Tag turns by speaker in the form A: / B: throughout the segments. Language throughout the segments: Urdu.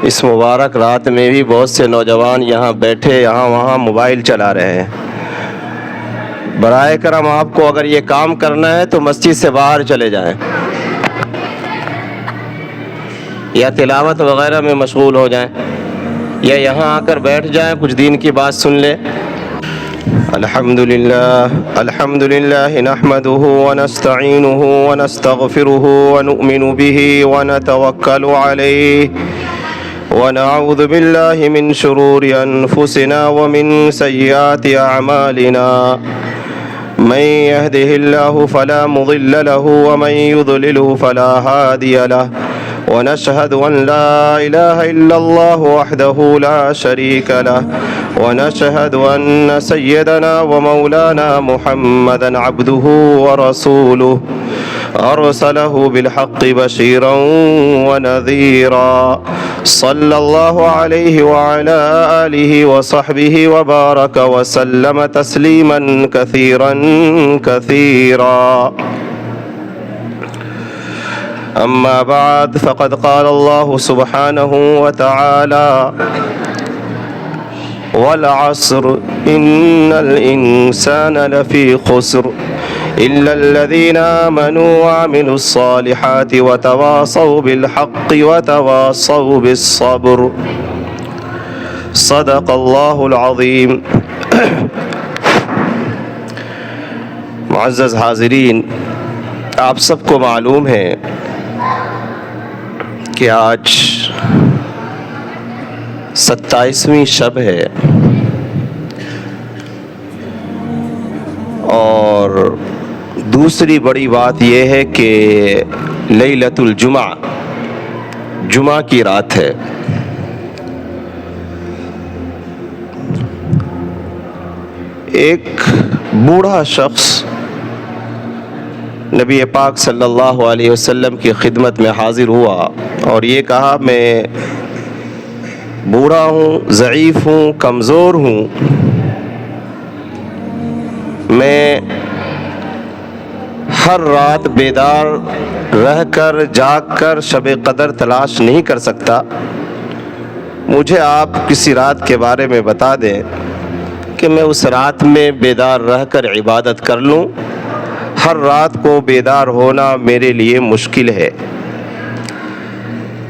A: اس مبارک رات میں بھی بہت سے نوجوان یہاں بیٹھے یہاں وہاں موبائل چلا رہے ہیں۔ برائے کرم آپ کو اگر یہ کام کرنا ہے تو مسجد سے باہر چلے جائیں یا تلاوت وغیرہ میں مشغول ہو جائیں یا یہاں آ کر بیٹھ جائیں، کچھ دین کی بات سن لیں۔ الحمد للہ نحمده ونستعینه ونستغفره ونؤمن به ونتوکل علیہ ونعوذ باللہ من شرور انفسنا ومن سیئات اعمالنا من يهده الله فلا مضل له ومن يضلله فلا هادي له ونشهد أن لا إله إلا الله وحده لا شريك له ونشهد أن سيدنا ومولانا محمدا عبده ورسوله أرسله بالحق بشيرا ونذيرا صلى الله عليه وعلى آله وصحبه وبارك وسلم تسليما كثيرا كثيرا. أما بعد فقد قال الله سبحانه وتعالى والعصر إن الإنسان لفي خسر إلا الذين آمنوا وعملوا الصالحات وتواصوا بالحق وتواصوا بالصبر. صدق الله العظيم. معزز حاضرین، آپ سب کو معلوم ہے کہ آج 27ویں شب ہے اور دوسری بڑی بات یہ ہے کہ لیلۃ الجمعہ جمعہ کی رات ہے. ایک بوڑھا شخص نبی پاک صلی اللہ علیہ وسلم کی خدمت میں حاضر ہوا اور یہ کہا، میں بوڑھا ہوں، ضعیف ہوں، کمزور ہوں، میں ہر رات بیدار رہ کر جاگ کر شب قدر تلاش نہیں کر سکتا، مجھے آپ کسی رات کے بارے میں بتا دیں کہ میں اس رات میں بیدار رہ کر عبادت کر لوں. ہر رات کو بیدار ہونا میرے لیے مشکل ہے.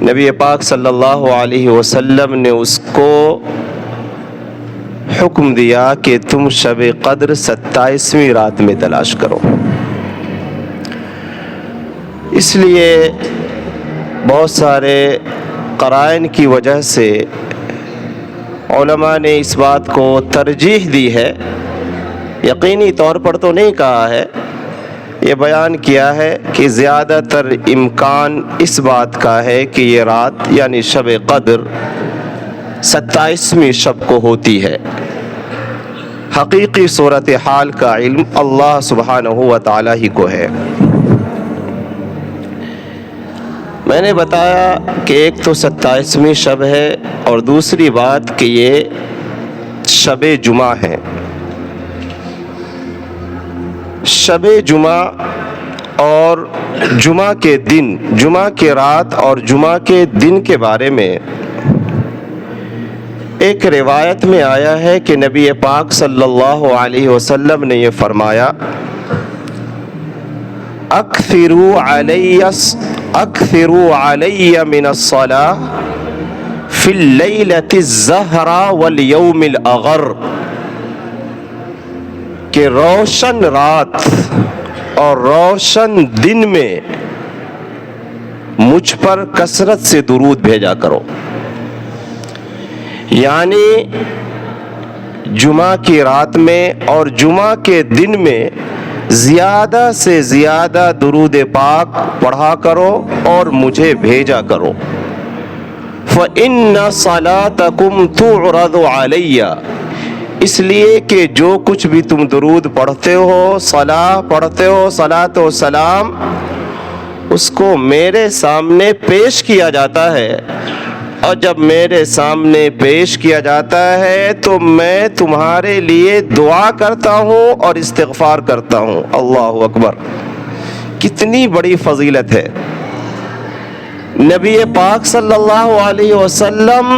A: نبی پاک صلی اللہ علیہ وسلم نے اس کو حکم دیا کہ تم شب قدر 27ویں رات میں تلاش کرو. اس لیے بہت سارے قرائن کی وجہ سے علماء نے اس بات کو ترجیح دی ہے، یقینی طور پر تو نہیں کہا ہے، یہ بیان کیا ہے کہ زیادہ تر امکان اس بات کا ہے کہ یہ رات یعنی شب قدر 27ویں شب کو ہوتی ہے. حقیقی صورتحال کا علم اللہ سبحانہ و تعالی ہی کو ہے. میں نے بتایا کہ ایک تو 27ویں شب ہے اور دوسری بات کہ یہ شب جمعہ ہے. شب جمعہ اور جمعہ کے دن، جمعہ کے رات اور جمعہ کے دن کے بارے میں ایک روایت میں آیا ہے کہ نبی پاک صلی اللہ علیہ وسلم نے یہ فرمایا، اکثروا علی من الصلاة فی اللیلۃ الزہراء والیوم الاغر، کہ روشن رات اور روشن دن میں مجھ پر کثرت سے درود بھیجا کرو. یعنی جمعہ کی رات میں اور جمعہ کے دن میں زیادہ سے زیادہ درود پاک پڑھا کرو اور مجھے بھیجا کرو. فَإِنَّ صَلَاتَكُمْ تُعْرَضُ عَلَيَّ، اس لیے کہ جو کچھ بھی تم درود پڑھتے ہو، صلاح پڑھتے ہو، صلاۃ و سلام، اس کو میرے سامنے پیش کیا جاتا ہے، اور جب میرے سامنے پیش کیا جاتا ہے تو میں تمہارے لیے دعا کرتا ہوں اور استغفار کرتا ہوں. اللہ اکبر، کتنی بڑی فضیلت ہے. نبی پاک صلی اللہ علیہ وسلم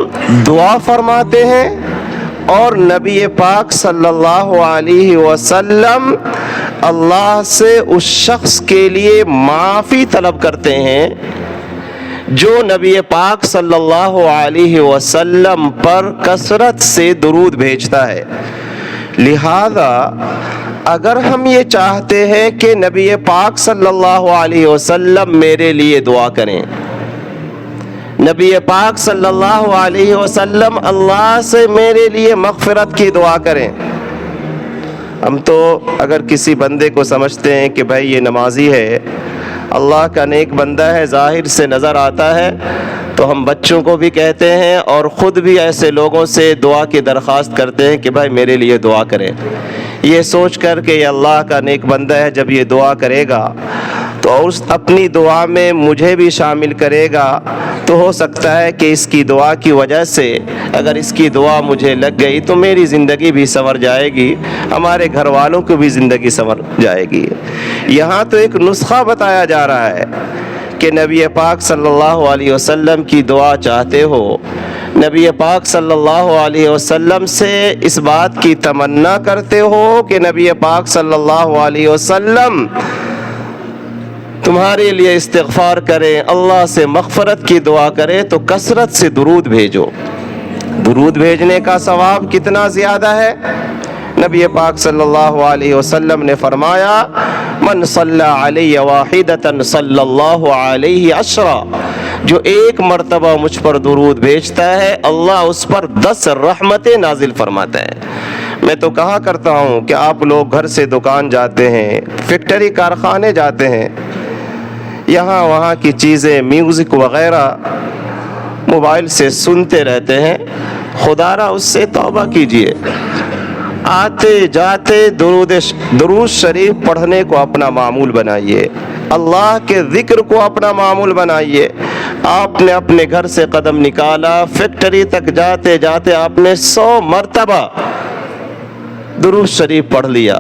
A: دعا فرماتے ہیں اور نبی پاک صلی اللہ علیہ وسلم اللہ سے اس شخص کے لیے معافی طلب کرتے ہیں جو نبی پاک صلی اللہ علیہ وسلم پر کثرت سے درود بھیجتا ہے۔ لہذا اگر ہم یہ چاہتے ہیں کہ نبی پاک صلی اللہ علیہ وسلم میرے لیے دعا کریں، نبی پاک صلی اللہ علیہ وسلم اللہ سے میرے لیے مغفرت کی دعا کریں، ہم تو اگر کسی بندے کو سمجھتے ہیں کہ بھائی یہ نمازی ہے، اللہ کا نیک بندہ ہے، ظاہر سے نظر آتا ہے، تو ہم بچوں کو بھی کہتے ہیں اور خود بھی ایسے لوگوں سے دعا کی درخواست کرتے ہیں کہ بھائی میرے لیے دعا کریں، یہ سوچ کر کہ یہ اللہ کا نیک بندہ ہے، جب یہ دعا کرے گا تو اس اپنی دعا میں مجھے بھی شامل کرے گا، تو ہو سکتا ہے کہ اس کی دعا کی وجہ سے اگر اس کی دعا مجھے لگ گئی تو میری زندگی بھی سنور جائے گی، ہمارے گھر والوں کو بھی زندگی سنور جائے گی۔ یہاں تو ایک نسخہ بتایا جا رہا ہے کہ نبی پاک صلی اللہ علیہ وسلم کی دعا چاہتے ہو، نبی پاک صلی اللہ علیہ وسلم سے اس بات کی تمنا کرتے ہو کہ نبی پاک صلی اللہ علیہ وسلم تمہارے لیے استغفار کریں، اللہ سے مغفرت کی دعا کریں، تو کثرت سے درود بھیجو۔ درود بھیجنے کا ثواب کتنا زیادہ ہے؟ نبی پاک صلی اللہ علیہ وسلم نے فرمایا، من صلی علی واحدۃ صلی اللہ علیہ عشرا، جو ایک مرتبہ مجھ پر درود بھیجتا ہے اللہ اس پر 10 رحمتیں نازل فرماتا ہے۔ میں تو کہا کرتا ہوں کہ آپ لوگ گھر سے دکان جاتے ہیں، فیکٹری کارخانے جاتے ہیں، یہاں وہاں کی چیزیں میوزک وغیرہ موبائل سے سنتے رہتے ہیں، خدا را اس سے توبہ کیجئے، آتے جاتے درود شریف پڑھنے کو اپنا معمول بنائیے، اللہ کے ذکر کو اپنا معمول بنائیے۔ آپ نے اپنے گھر سے قدم نکالا، فیکٹری تک جاتے جاتے آپ نے 100 مرتبہ درود شریف پڑھ لیا،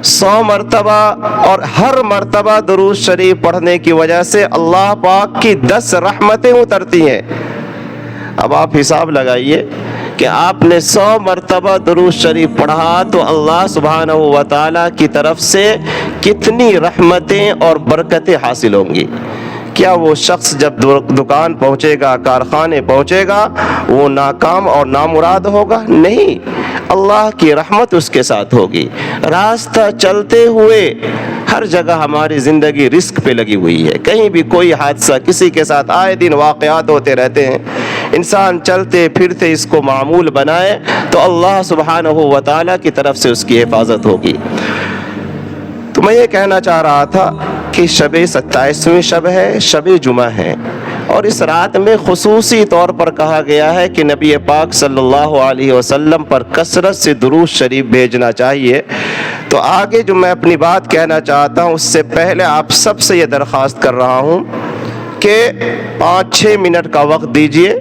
A: 100 مرتبہ، اور ہر مرتبہ درود شریف پڑھنے کی وجہ سے اللہ پاک کی 10 رحمتیں اترتی ہیں۔ اب آپ حساب لگائیے کہ آپ نے 100 مرتبہ درود شریف پڑھا تو اللہ سبحانہ و تعالیٰ کی طرف سے کتنی رحمتیں اور برکتیں حاصل ہوں گی۔ کیا وہ شخص جب دکان پہنچے گا، کارخانے پہنچے گا، وہ ناکام اور نامراد ہوگا؟ نہیں، اللہ کی رحمت اس کے ساتھ ہوگی۔ راستہ چلتے ہوئے ہر جگہ ہماری زندگی رزق پہ لگی ہوئی ہے، کہیں بھی کوئی حادثہ کسی کے ساتھ آئے دن واقعات ہوتے رہتے ہیں، انسان چلتے پھرتے اس کو معمول بنائے تو اللہ سبحانہ و تعالیٰ کی طرف سے اس کی حفاظت ہوگی۔ تو میں یہ کہنا چاہ رہا تھا کہ شب 27ویں شب ہے، شب جمعہ ہے، اور اس رات میں خصوصی طور پر کہا گیا ہے کہ نبی پاک صلی اللہ علیہ وسلم پر کثرت سے درود شریف بھیجنا چاہیے۔ تو آگے جو میں اپنی بات کہنا چاہتا ہوں اس سے پہلے آپ سب سے یہ درخواست کر رہا ہوں کہ 5-6 منٹ کا وقت دیجئے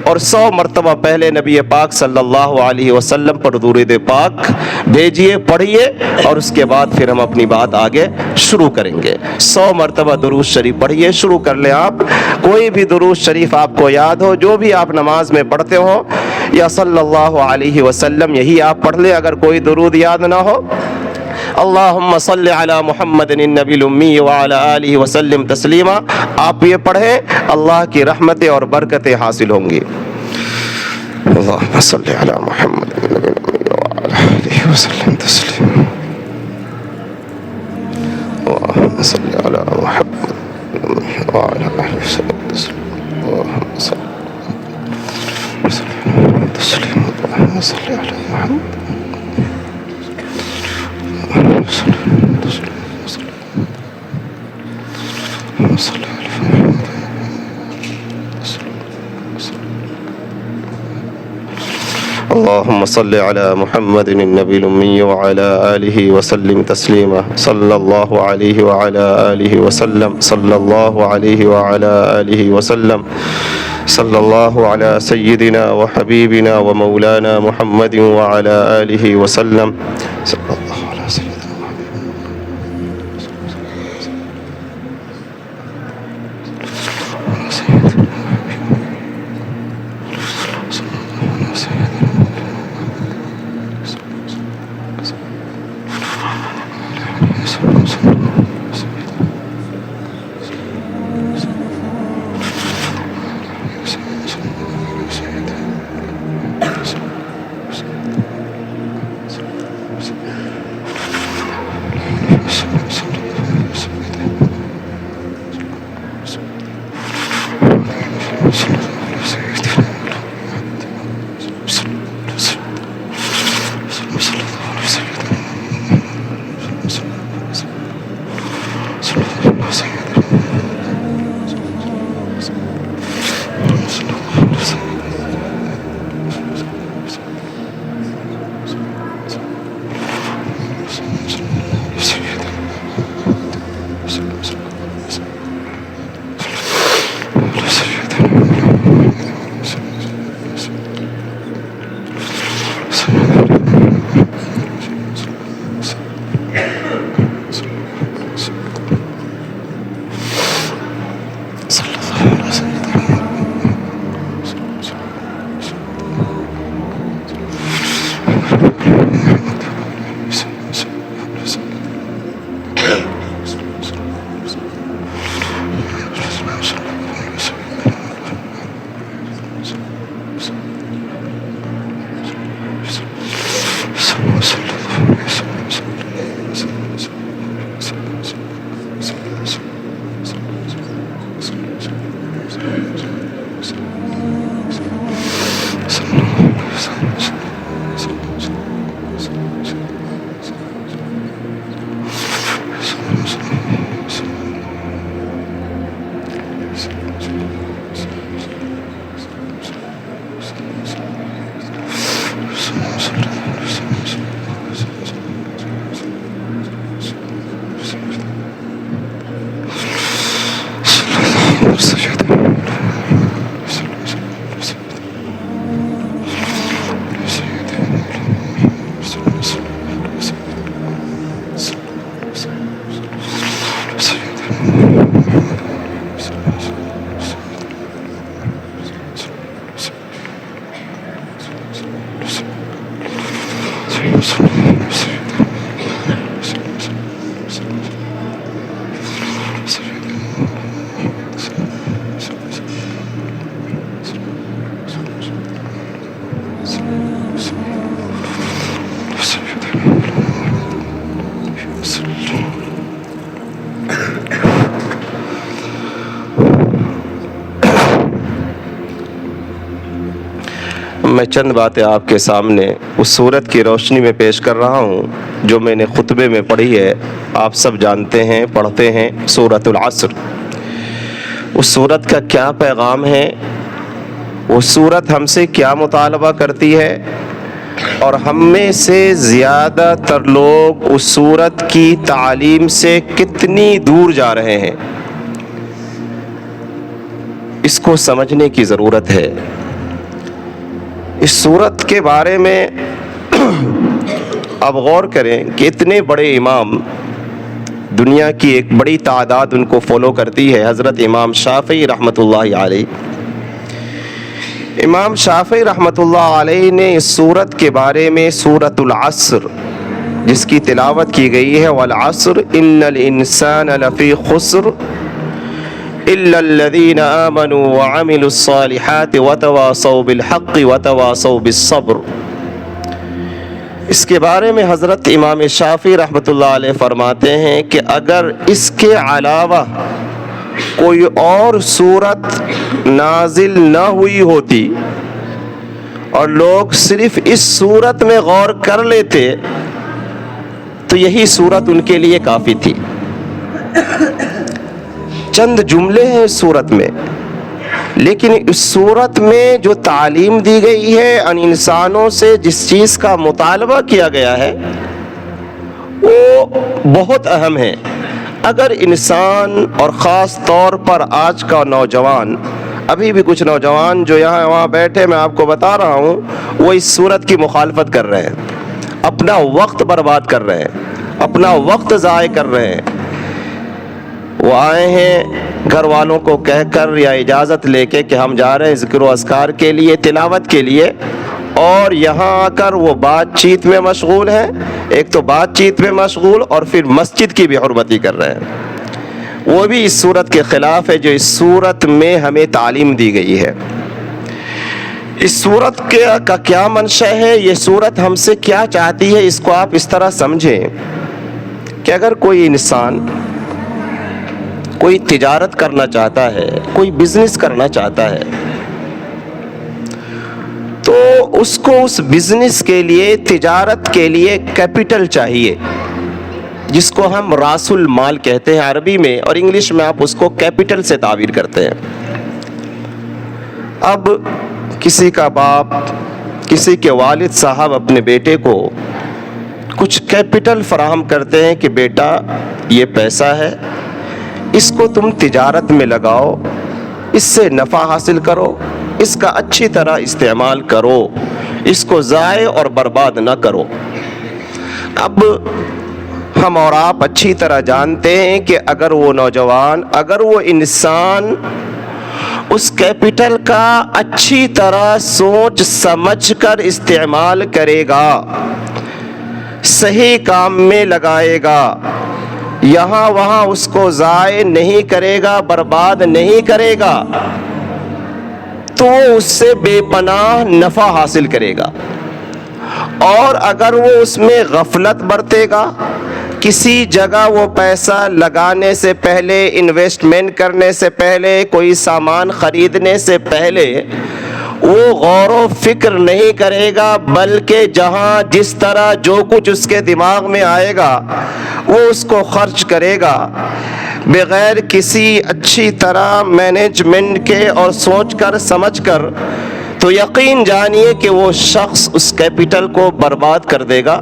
A: اور 100 مرتبہ پہلے نبی پاک صلی اللہ علیہ وسلم پر درود پاک بھیجئے، پڑھیے، اور اس کے بعد پھر ہم اپنی بات آگے شروع کریں گے۔ 100 مرتبہ درود شریف پڑھیے، شروع کر لیں آپ۔ کوئی بھی درود شریف آپ کو یاد ہو، جو بھی آپ نماز میں پڑھتے ہو، یا صلی اللہ علیہ وسلم، یہی آپ پڑھ لیں۔ اگر کوئی درود یاد نہ ہو، اللہم صلی علی محمد النبی الامی وعلی آلہ وسلم تسلیما، آپ یہ پڑھیں، اللہ کی رحمتیں اور برکتیں حاصل ہوں گی۔ اللہم صلی علی محمد النبی الامی وعلی آلہ وسلم تسلیما، اللہم صلی علی محمد وعلی آلہ وسلم تسلیما، اللہم صلی علی تسلیما، اللہم صلی علی محمد اللهم صل على محمد النبي الأمي وعلى آله وسلم تسليما، صلى الله عليه وعلى آله وسلم، صلى الله عليه وعلى آله وسلم، صلى الله على سيدنا وحبيبنا ومولانا محمد وعلى آله وسلم، صلى الله على سيدنا محمد، میں چند باتیں آپ کے سامنے اس صورت کی روشنی میں پیش کر رہا ہوں جو میں نے خطبے میں پڑھی ہے. آپ سب جانتے ہیں، پڑھتے ہیں سورۃ العصر. اس صورت کا کیا پیغام ہے، وہ صورت ہم سے کیا مطالبہ کرتی ہے، اور ہم میں سے زیادہ تر لوگ اس صورت کی تعلیم سے کتنی دور جا رہے ہیں، اس کو سمجھنے کی ضرورت ہے. اس صورت کے بارے میں اب غور کریں کہ اتنے بڑے امام، دنیا کی ایک بڑی تعداد ان کو فالو کرتی ہے. حضرت امام شافعی رحمۃ اللہ علیہ، امام شافعی رحمۃ اللہ علیہ نے اس صورت کے بارے میں سورۃ العصر جس کی تلاوت کی گئی ہے، والعصر ان الانسان لفی خسر الا الذین آمنوا وعملوا الصالحات وتواصوا بالحق وتواصوا بالصبر. اس کے بارے میں حضرت امام شافعی رحمۃ اللہ علیہ فرماتے ہیں کہ اگر اس کے علاوہ کوئی اور صورت نازل نہ ہوئی ہوتی اور لوگ صرف اس صورت میں غور کر لیتے تو یہی صورت ان کے لیے کافی تھی. چند جملے ہیں اس صورت میں، لیکن اس صورت میں جو تعلیم دی گئی ہے، ان انسانوں سے جس چیز کا مطالبہ کیا گیا ہے وہ بہت اہم ہے. اگر انسان، اور خاص طور پر آج کا نوجوان، ابھی بھی کچھ نوجوان جو یہاں وہاں بیٹھے میں آپ کو بتا رہا ہوں، وہ اس صورت کی مخالفت کر رہے ہیں، اپنا وقت برباد کر رہے ہیں، اپنا وقت ضائع کر رہے ہیں. وہ آئے ہیں گھر والوں کو کہہ کر یا اجازت لے کے کہ ہم جا رہے ہیں ذکر و اذکار کے لیے، تلاوت کے لیے، اور یہاں آ کر وہ بات چیت میں مشغول ہیں. ایک تو بات چیت میں مشغول، اور پھر مسجد کی بھی حرمتی کر رہے ہیں. وہ بھی اس صورت کے خلاف ہے جو اس صورت میں ہمیں تعلیم دی گئی ہے. اس صورت کا کیا منشا ہے، یہ صورت ہم سے کیا چاہتی ہے، اس کو آپ اس طرح سمجھیں کہ اگر کوئی انسان کوئی تجارت کرنا چاہتا ہے، کوئی بزنس کرنا چاہتا ہے، تو اس کو اس بزنس کے لیے، تجارت کے لیے کیپٹل چاہیے، جس کو ہم راس المال کہتے ہیں عربی میں، اور انگلش میں آپ اس کو کیپٹل سے تعبیر کرتے ہیں. اب کسی کا باپ، کسی کے والد صاحب اپنے بیٹے کو کچھ کیپٹل فراہم کرتے ہیں کہ بیٹا یہ پیسہ ہے، اس کو تم تجارت میں لگاؤ، اس سے نفع حاصل کرو، اس کا اچھی طرح استعمال کرو، اس کو ضائع اور برباد نہ کرو. اب ہم اور آپ اچھی طرح جانتے ہیں کہ اگر وہ نوجوان، اگر وہ انسان اس کیپٹل کا اچھی طرح سوچ سمجھ کر استعمال کرے گا، صحیح کام میں لگائے گا، یہاں وہاں اس کو ضائع نہیں کرے گا، برباد نہیں کرے گا، تو اس سے بے پناہ نفع حاصل کرے گا. اور اگر وہ اس میں غفلت برتے گا، کسی جگہ وہ پیسہ لگانے سے پہلے، انویسٹمنٹ کرنے سے پہلے، کوئی سامان خریدنے سے پہلے وہ غور و فکر نہیں کرے گا، بلکہ جہاں جس طرح جو کچھ اس کے دماغ میں آئے گا وہ اس کو خرچ کرے گا، بغیر کسی اچھی طرح مینجمنٹ کے اور سوچ کر سمجھ کر، تو یقین جانیے کہ وہ شخص اس کیپٹل کو برباد کر دے گا.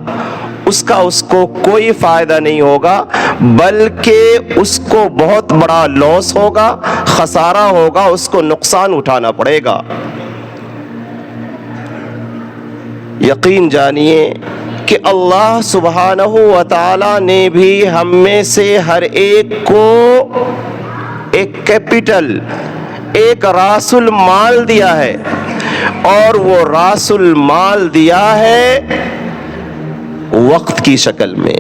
A: اس کو کوئی فائدہ نہیں ہوگا، بلکہ اس کو بہت بڑا لاس ہوگا، خسارہ ہوگا، اس کو نقصان اٹھانا پڑے گا. یقین جانیے کہ اللہ سبحانہ و تعالی نے بھی ہم میں سے ہر ایک کو ایک کیپٹل، ایک راس المال دیا ہے، اور وہ راس المال دیا ہے وقت کی شکل میں.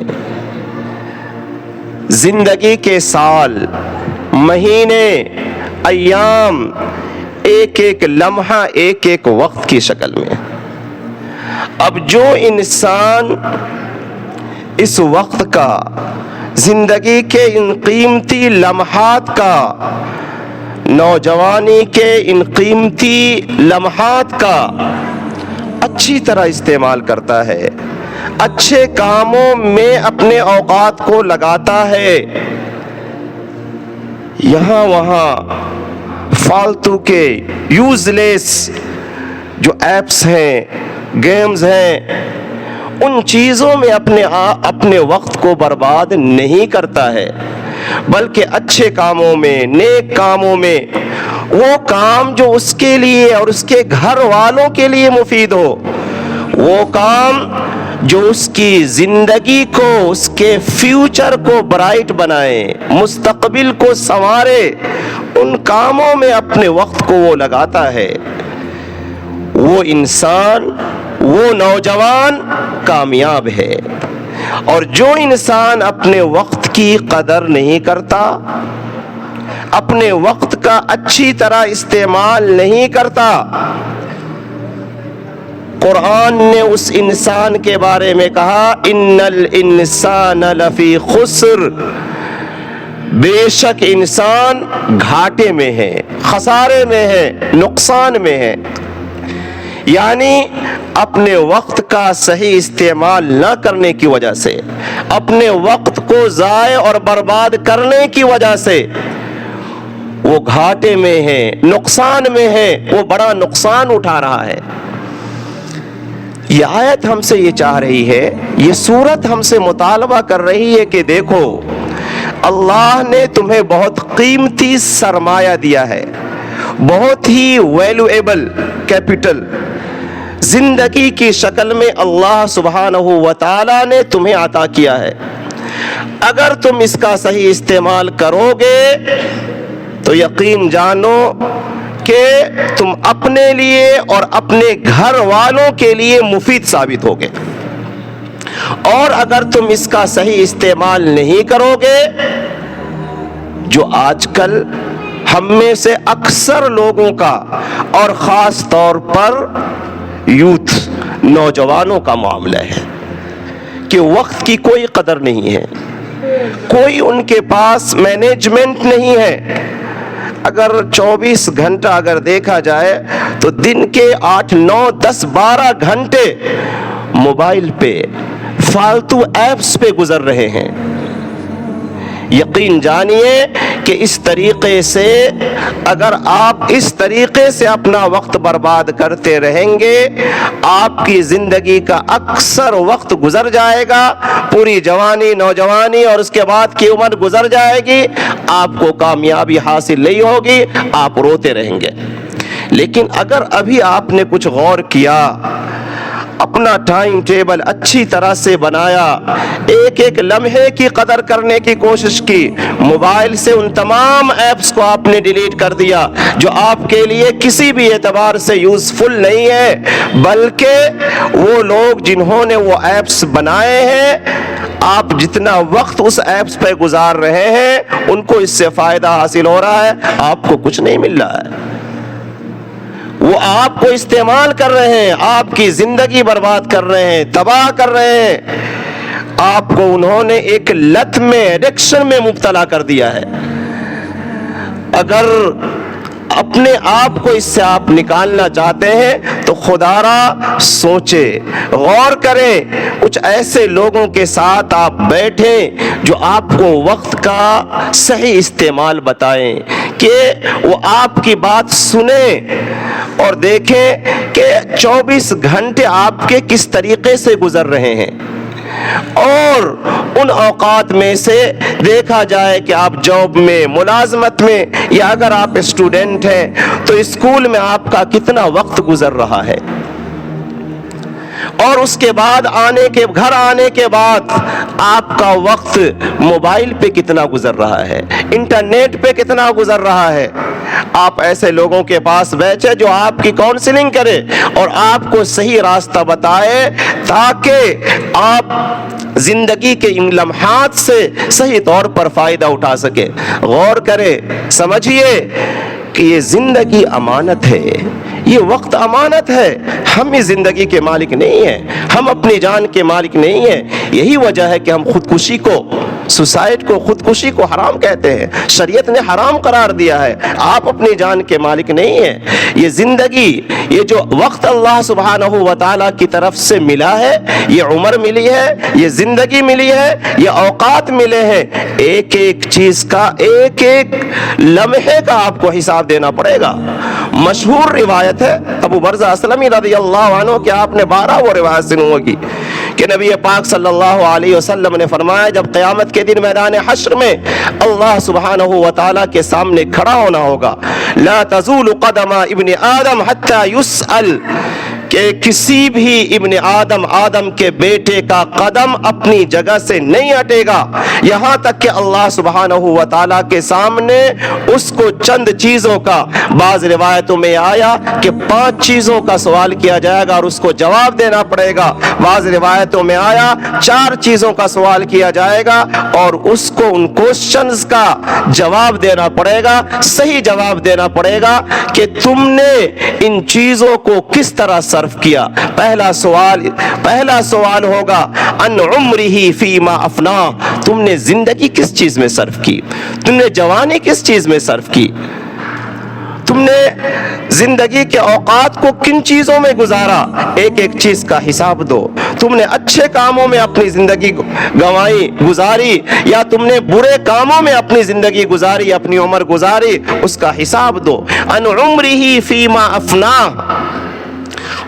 A: زندگی کے سال، مہینے، ایام، ایک ایک لمحہ ایک ایک وقت کی شکل میں. اب جو انسان اس وقت کا، زندگی کے ان قیمتی لمحات کا، نوجوانی کے ان قیمتی لمحات کا اچھی طرح استعمال کرتا ہے، اچھے کاموں میں اپنے اوقات کو لگاتا ہے، یہاں وہاں فالتو کے یوز لیس جو ایپس ہیں، گیمز ہیں، ان چیزوں میں اپنے وقت کو برباد نہیں کرتا ہے، بلکہ اچھے کاموں میں، نیک کاموں میں، وہ کام جو اس کے لیے اور اس کے گھر والوں کے لیے مفید ہو، وہ کام جو اس کی زندگی کو، اس کے فیوچر کو برائٹ بنائے، مستقبل کو سنوارے، ان کاموں میں اپنے وقت کو وہ لگاتا ہے، وہ انسان، وہ نوجوان کامیاب ہے۔ اور جو انسان اپنے وقت کی قدر نہیں کرتا، اپنے وقت کا اچھی طرح استعمال نہیں کرتا، قرآن نے اس انسان کے بارے میں کہا ان الانسان لفی خسر، بے شک انسان گھاٹے میں ہے، خسارے میں ہے، نقصان میں ہے۔ یعنی اپنے وقت کا صحیح استعمال نہ کرنے کی وجہ سے، اپنے وقت کو ضائع اور برباد کرنے کی وجہ سے وہ گھاٹے میں ہے، نقصان میں ہے، وہ بڑا نقصان اٹھا رہا ہے۔ یہ آیت ہم سے یہ چاہ رہی ہے، یہ سورت ہم سے مطالبہ کر رہی ہے کہ دیکھو، اللہ نے تمہیں بہت قیمتی سرمایہ دیا ہے، بہت ہی ویلیویبل کیپٹل زندگی کی شکل میں اللہ سبحانہ و تعالی نے تمہیں عطا کیا ہے۔ اگر تم اس کا صحیح استعمال کرو گے تو یقین جانو کہ تم اپنے لیے اور اپنے گھر والوں کے لیے مفید ثابت ہوگے، اور اگر تم اس کا صحیح استعمال نہیں کرو گے، جو آج کل ہم میں سے اکثر لوگوں کا اور خاص طور پر یوتھ، نوجوانوں کا معاملہ ہے کہ وقت کی کوئی قدر نہیں ہے، کوئی ان کے پاس مینجمنٹ نہیں ہے۔ اگر 24 گھنٹہ اگر دیکھا جائے تو دن کے 8، 9، 10، 12 گھنٹے موبائل پہ فالتو ایپس پہ گزر رہے ہیں۔ یقین جانیے کہ اس طریقے سے، اگر آپ اس طریقے سے اپنا وقت برباد کرتے رہیں گے، آپ کی زندگی کا اکثر وقت گزر جائے گا، پوری جوانی، نوجوانی اور اس کے بعد کی عمر گزر جائے گی، آپ کو کامیابی حاصل نہیں ہوگی، آپ روتے رہیں گے۔ لیکن اگر ابھی آپ نے کچھ غور کیا، اپنا ٹائم ٹیبل اچھی طرح سے بنایا، ایک ایک لمحے کی قدر کرنے کی کوشش کی، موبائل سے ان تمام ایپس کو آپ نے ڈیلیٹ کر دیا جو آپ کے لیے کسی بھی اعتبار سے یوزفل نہیں ہے، بلکہ وہ لوگ جنہوں نے وہ ایپس بنائے ہیں، آپ جتنا وقت اس ایپس پہ گزار رہے ہیں، ان کو اس سے فائدہ حاصل ہو رہا ہے، آپ کو کچھ نہیں مل رہا ہے۔ وہ آپ کو استعمال کر رہے ہیں، آپ کی زندگی برباد کر رہے ہیں، تباہ کر رہے ہیں، آپ کو انہوں نے ایک لت میں، ایڈکشن میں مبتلا کر دیا ہے۔ اگر اپنے آپ کو اس سے آپ نکالنا چاہتے ہیں تو خدا را سوچے، غور کریں، کچھ ایسے لوگوں کے ساتھ آپ بیٹھیں جو آپ کو وقت کا صحیح استعمال بتائیں، کہ وہ آپ کی بات سنیں اور دیکھیں کہ 24 گھنٹے آپ کے کس طریقے سے گزر رہے ہیں، اور ان اوقات میں سے دیکھا جائے کہ آپ جاب میں، ملازمت میں، یا اگر آپ اسٹوڈنٹ ہیں تو اسکول میں آپ کا کتنا وقت گزر رہا ہے، اور اس کے بعد گھر آنے کے بعد آپ کا وقت موبائل پہ کتنا گزر رہا ہے، انٹرنیٹ پہ کتنا گزر رہا ہے۔ آپ ایسے لوگوں کے پاس بیٹھے جو آپ کی کاؤنسلنگ کرے اور آپ کو صحیح راستہ بتائے، تاکہ آپ زندگی کے ان لمحات سے صحیح طور پر فائدہ اٹھا سکے۔ غور کرے، سمجھیے کہ یہ زندگی امانت ہے، یہ وقت امانت ہے، ہم اس زندگی کے مالک نہیں ہیں، ہم اپنی جان کے مالک نہیں ہیں۔ یہی وجہ ہے کہ ہم خودکشی کو سوسائڈ کو, خودکشی کو حرام کہتے ہیں, شریعت نے حرام قرار دیا ہے. آپ اپنی جان کے مالک نہیں ہیں. یہ زندگی, یہ جو وقت اللہ سبحانہ و تعالیٰ کی طرف سے ملا ہے, یہ عمر ملی ہے, یہ زندگی ملی ہے, یہ اوقات ملے ہیں, ایک ایک چیز کا, ایک ایک لمحے کا آپ کو حساب دینا پڑے گا. مشہور روایت ہے ابو برزہ اسلمی رضی اللہ عنہ کہ آپ نے 12 وہ روایت سنی ہوگی کہ نبی پاک صلی اللہ علیہ وسلم نے فرمایا, جب قیامت کے دن میدان حشر میں اللہ سبحانہ و تعالیٰ کے سامنے کھڑا ہونا ہوگا, لا تزول قدم ابن آدم حتی یسأل, کہ کسی بھی ابن آدم کے بیٹے کا قدم اپنی جگہ سے نہیں ہٹے گا یہاں تک کہ اللہ سبحانہ و تعالیٰ کے سامنے اس کو چند چیزوں کا, بعض روایتوں میں آیا کہ 5 چیزوں کا سوال کیا جائے گا اور اس کو جواب دینا پڑے گا, بعض روایتوں میں آیا 4 چیزوں کا سوال کیا جائے گا اور اس کو ان کوسچنز کا جواب دینا پڑے گا, صحیح جواب دینا پڑے گا کہ تم نے ان چیزوں کو کس طرح صرف کیا. پہلا سوال ہوگا ان عمرہ فیما افنا, تم نے زندگی کس چیز میں صرف کی, تم نے جوانی کس چیز میں صرف کی, تم نے زندگی کے اوقات کو کن چیزوں میں گزارا, ایک ایک چیز کا حساب دو. تم نے اچھے کاموں میں اپنی زندگی گزاری یا تم نے برے کاموں میں اپنی زندگی گزاری, اپنی عمر گزاری, اس کا حساب دو. ان عمرہ فیما افنا.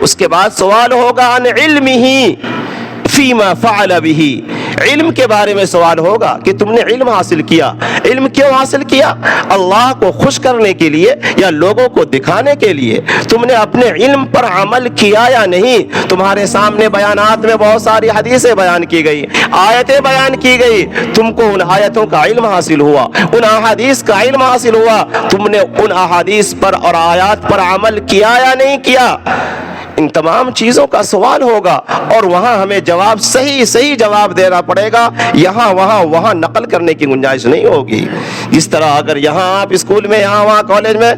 A: اس کے بعد سوال ہوگا ان علمہ فیما فعل بہ, علم کے بارے میں سوال ہوگا کہ تم نے علم حاصل کیا. علم کیوں حاصل کیا؟ اللہ کو خوش کرنے کے لیے یا لوگوں کو دکھانے کے لیے. تم نے اپنے علم پر عمل کیا یا نہیں؟ تمہارے سامنے بیانات میں بہت ساری حدیثیں بیان کی گئی, آیتیں بیان کی گئی, تم کو ان آیتوں کا علم حاصل ہوا, ان احادیث کا علم حاصل ہوا, تم نے ان احادیث پر اور آیات پر عمل کیا یا نہیں کیا؟ ان تمام چیزوں کا سوال ہوگا اور وہاں ہمیں جواب صحیح جواب دینا پڑے گا. یہاں وہاں نقل کرنے کی گنجائش نہیں ہوگی. جس طرح اگر یہاں آپ اسکول میں, یہاں وہاں کالج میں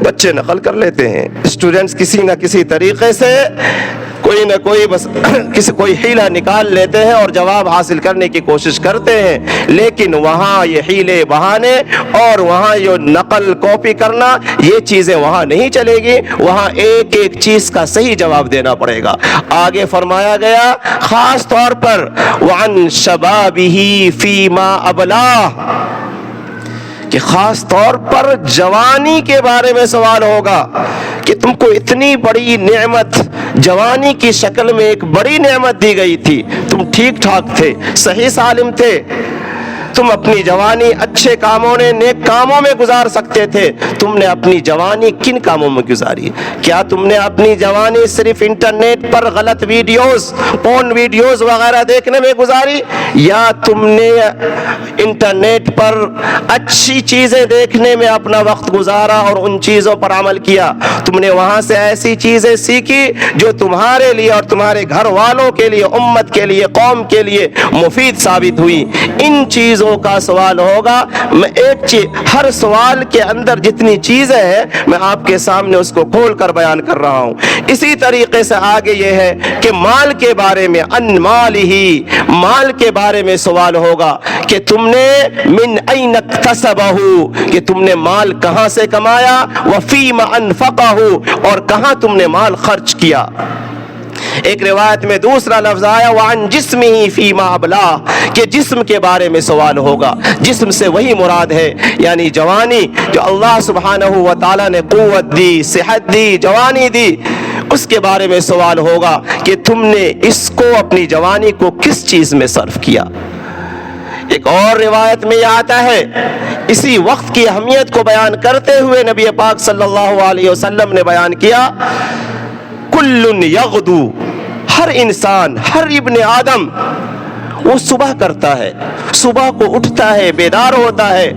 A: بچے نقل کر لیتے ہیں, اسٹوڈنٹس کسی نہ کسی طریقے سے کوئی نہ کوئی بس کوئی حیلہ نکال لیتے ہیں اور جواب حاصل کرنے کی کوشش کرتے ہیں, لیکن وہاں یہ حیلے بہانے اور وہاں یہ نقل کاپی کرنا, یہ چیزیں وہاں نہیں چلے گی. وہاں ایک ایک چیز کا صحیح جواب دینا پڑے گا. آگے فرمایا گیا خاص طور پر وعن شبابہ فیما ابلاہ, کہ خاص طور پر جوانی کے بارے میں سوال ہوگا کہ تم کو اتنی بڑی نعمت, جوانی کی شکل میں ایک بڑی نعمت دی گئی تھی, تم ٹھیک ٹھاک تھے, صحیح سالم تھے, تم اپنی جوانی اچھے کاموں نے, نیک کاموں میں گزار سکتے تھے. تم نے اپنی جوانی کن کاموں میں گزاری؟ کیا تم نے اپنی جوانی صرف انٹرنیٹ پر غلط ویڈیوز, پورن ویڈیوز وغیرہ دیکھنے میں گزاری, یا تم نے انٹرنیٹ پر اچھی چیزیں دیکھنے میں اپنا وقت گزارا اور ان چیزوں پر عمل کیا؟ تم نے وہاں سے ایسی چیزیں سیکھی جو تمہارے لیے اور تمہارے گھر والوں کے لیے, امت کے لیے, قوم کے لیے مفید ثابت ہوئی. ان چیزوں کا سوال ہوگا. میں ایک چیز, ہر سوال کے اندر جتنی چیزیں ہیں میں آپ کے سامنے اس کو کھول کر بیان کر رہا ہوں. اسی طریقے سے آگے یہ ہے کہ مال کے بارے میں, ان مالہ, مال کے بارے میں سوال ہوگا کہ تم نے من این اکتسبہ, کہ تم نے مال کہاں سے کمایا, وفیم انفقہ, اور کہاں تم نے مال خرچ کیا. ایک روایت میں دوسرا لفظ آیا وعن جسمہ فیما ابلاہ, کہ جسم کے بارے میں سوال ہوگا. جسم سے وہی مراد ہے یعنی جوانی, جو اللہ سبحانہ و تعالیٰ نے قوت دی, صحت دی, جوانی دی, اس کے بارے میں سوال ہوگا کہ تم نے اس کو, اپنی جوانی کو کس چیز میں صرف کیا. ایک اور روایت میں یہ آتا ہے, اسی وقت کی اہمیت کو بیان کرتے ہوئے نبی پاک صلی اللہ علیہ وسلم نے بیان کیا کل یغدو, ہر انسان, ہر ابن آدم وہ صبح کرتا ہے, صبح کو اٹھتا ہے, بیدار ہوتا ہے,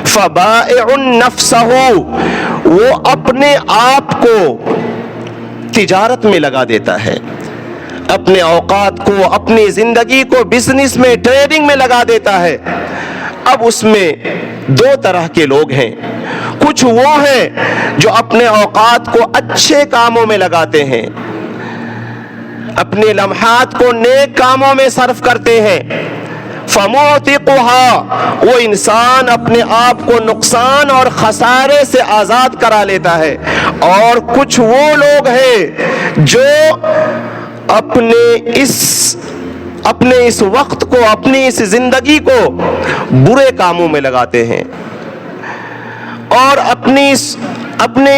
A: فبائع نفسہ, وہ اپنے آپ کو تجارت میں لگا دیتا ہے, اپنے اوقات کو, اپنی زندگی کو بزنس میں, ٹریڈنگ میں لگا دیتا ہے. اب اس میں 2 طرح کے لوگ ہیں. کچھ وہ ہیں جو اپنے اوقات کو اچھے کاموں میں لگاتے ہیں, اپنے لمحات کو نیک کاموں میں صرف کرتے ہیں. فموتقها، وہ انسان اپنے آپ کو نقصان اور خسارے سے آزاد کرا لیتا ہے. اور کچھ وہ لوگ ہیں جو اپنے اس وقت کو، اپنی اس زندگی کو برے کاموں میں لگاتے ہیں اور اپنے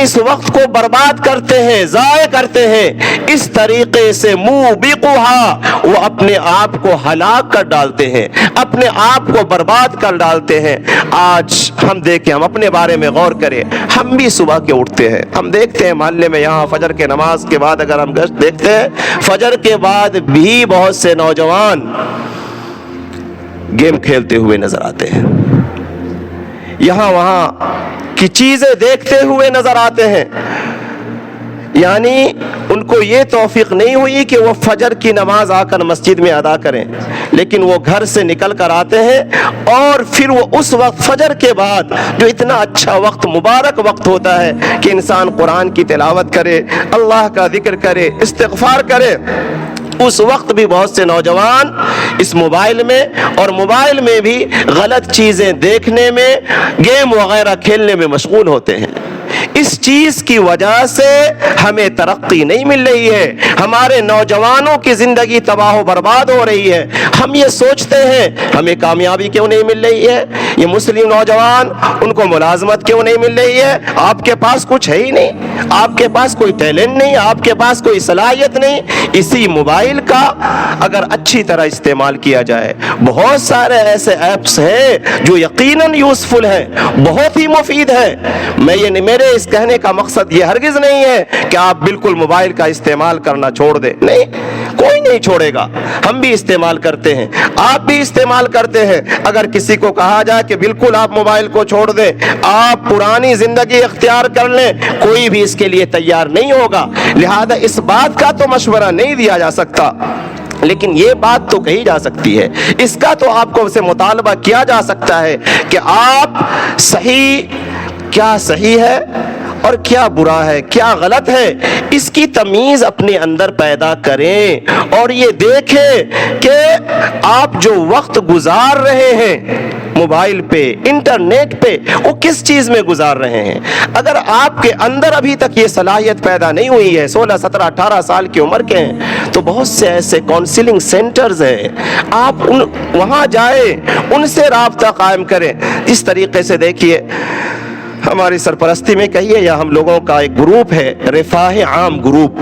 A: اس وقت کو برباد کرتے ہیں، ضائع کرتے ہیں. اس طریقے سے موبقها، وہ اپنے آپ کو ہلاک کر ڈالتے ہیں، اپنے آپ کو برباد کر ڈالتے ہیں. آج ہم دیکھیں، ہم اپنے بارے میں غور کریں. ہم بھی صبح کے اٹھتے ہیں، ہم دیکھتے ہیں محلے میں یہاں فجر کے نماز کے بعد اگر ہم گشت دیکھتے ہیں، فجر کے بعد بھی بہت سے نوجوان گیم کھیلتے ہوئے نظر آتے ہیں، یہاں وہاں کی چیزیں دیکھتے ہوئے نظر آتے ہیں. یعنی ان کو یہ توفیق نہیں ہوئی کہ وہ فجر کی نماز آ کر مسجد میں ادا کریں، لیکن وہ گھر سے نکل کر آتے ہیں اور پھر وہ اس وقت فجر کے بعد جو اتنا اچھا وقت، مبارک وقت ہوتا ہے کہ انسان قرآن کی تلاوت کرے، اللہ کا ذکر کرے، استغفار کرے، اس وقت بھی بہت سے نوجوان اس موبائل میں اور موبائل میں بھی غلط چیزیں دیکھنے میں، گیم وغیرہ کھیلنے میں مشغول ہوتے ہیں. اس چیز کی وجہ سے ہمیں ترقی نہیں مل رہی ہے، ہمارے نوجوانوں کی زندگی تباہ و برباد ہو رہی ہے. ہم یہ سوچتے ہیں ہمیں کامیابی کیوں نہیں مل رہی ہے، یہ مسلم نوجوان ان کو ملازمت کیوں نہیں مل رہی ہے. آپ کے پاس کچھ ہے ہی نہیں، آپ کے پاس کوئی ٹیلنٹ نہیں، آپ کے پاس کوئی صلاحیت نہیں. اسی موبائل کا اگر اچھی طرح استعمال کیا جائے، بہت سارے ایسے ایپس ہیں جو یقیناً یوزفل ہیں، بہت ہی مفید ہیں. میرے اس کہنے کا مقصد یہ ہرگز نہیں ہے کہ آپ بالکل موبائل کا استعمال کرنا چھوڑ دیں، نہیں، کوئی نہیں چھوڑے گا. ہم بھی استعمال کرتے ہیں، آپ بھی استعمال کرتے ہیں. اگر کسی کو کہا جائے کہ بالکل آپ موبائل کو چھوڑ دیں، آپ پرانی زندگی اختیار کر لیں، کوئی بھی اس کے لیے تیار نہیں ہوگا. لہذا اس بات کا تو مشورہ نہیں دیا جا سکتا، لیکن یہ بات تو کہی جا سکتی ہے، اس کا تو آپ کو سے مطالبہ کیا جا سکتا ہے کہ آپ کیا صحیح ہے اور کیا برا ہے، کیا غلط ہے، اس کی تمیز اپنے اندر پیدا کریں اور یہ دیکھیں کہ آپ جو وقت گزار رہے ہیں موبائل پہ، انٹرنیٹ پہ، وہ کس چیز میں گزار رہے ہیں. اگر آپ کے اندر ابھی تک یہ صلاحیت پیدا نہیں ہوئی ہے، 16 17 18 سال کی عمر کے ہیں، تو بہت سے ایسے کاؤنسلنگ سینٹرز ہیں، آپ وہاں جائیں، ان سے رابطہ قائم کریں. اس طریقے سے دیکھیے، ہماری سرپرستی میں کہیے یا ہم لوگوں کا ایک گروپ ہے، رفاہ عام گروپ.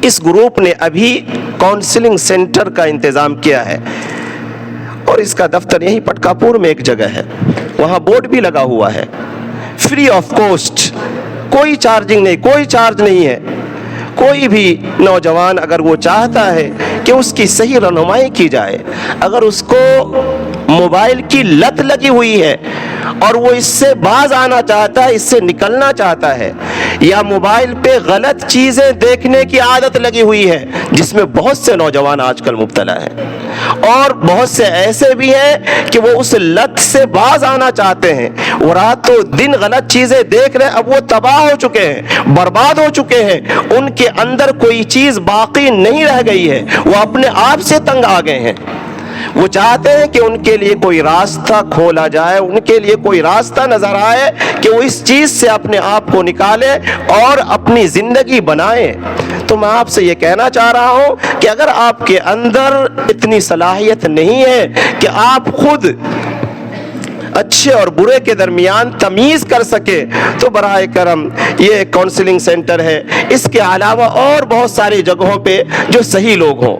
A: اس گروپ نے ابھی کاؤنسلنگ سینٹر کا انتظام کیا ہے اور اس کا دفتر یہیں پٹکا پور میں ایک جگہ ہے، وہاں بورڈ بھی لگا ہوا ہے، فری آف کاسٹ، کوئی چارجنگ نہیں، کوئی چارج نہیں ہے. کوئی بھی نوجوان اگر وہ چاہتا ہے کہ اس کی صحیح رہنمائی کی جائے، اگر اس کو موبائل کی لت لگی ہوئی ہے اور وہ اس سے باز آنا چاہتا ہے، اس سے نکلنا چاہتا ہے، یا موبائل پہ غلط چیزیں دیکھنے کی عادت لگی ہوئی ہے جس میں بہت سے نوجوان آج کل مبتلا ہیں، اور بہت سے ایسے بھی ہیں کہ وہ اس لت سے باز آنا چاہتے ہیں، وہ راتوں دن غلط چیزیں دیکھ رہے ہیں، اب وہ تباہ ہو چکے ہیں، برباد ہو چکے ہیں، ان کے اندر کوئی چیز باقی نہیں رہ گئی ہے، وہ اپنے آپ سے تنگ آ گئے ہیں. وہ چاہتے ہیں کہ ان کے لیے کوئی راستہ کھولا جائے، ان کے لیے کوئی راستہ نظر آئے کہ وہ اس چیز سے اپنے آپ کو نکالے اور اپنی زندگی بنائیں. تو میں آپ سے یہ کہنا چاہ رہا ہوں کہ اگر آپ کے اندر اتنی صلاحیت نہیں ہے کہ آپ خود اچھے اور برے کے درمیان تمیز کر سکے، تو براہ کرم یہ ایک کاؤنسلنگ سینٹر ہے. اس کے علاوہ اور بہت ساری جگہوں پہ جو صحیح لوگ ہوں،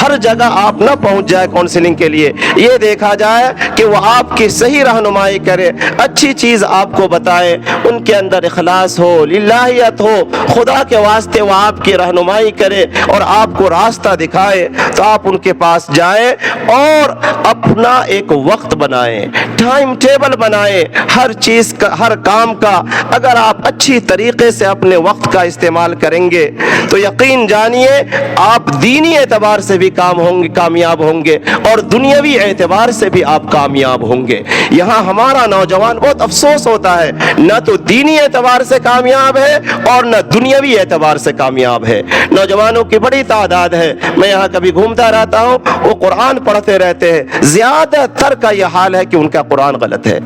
A: ہر جگہ آپ نہ پہنچ جائے کاؤنسلنگ کے لیے، یہ دیکھا جائے کہ وہ آپ کی صحیح رہنمائی کرے، اچھی چیز آپ کو بتائے، ان کے اندر اخلاص ہو، للہیت ہو، خدا کے واسطے وہ آپ کی رہنمائی کرے اور آپ کو راستہ دکھائے. تو آپ ان کے پاس جائیں اور اپنا ایک وقت بنائیں، ٹائم ٹیبل بنائیں، ہر چیز کا، ہر کام کا. اگر آپ اچھی طریقے سے اپنے وقت کا استعمال کریں گے تو یقین جانیے آپ دینی اعتبار سے بھی کام ہوں گے کامیاب ہوں گے اور دنیاوی اعتبار سے بھی آپ کامیاب ہوں گے۔ یہاں ہمارا نوجوان بہت افسوس ہوتا ہے، نہ تو دینی اعتبار سے کامیاب ہے اور نہ دنیاوی اعتبار سے کامیاب ہے۔ نوجوانوں کی بڑی تعداد ہے، میں یہاں کبھی گھومتا رہتا ہوں، وہ قرآن پڑھتے رہتے ہیں، زیادہ تر کا یہ حال ہے کہ ان کا قرآن غلط ہے۔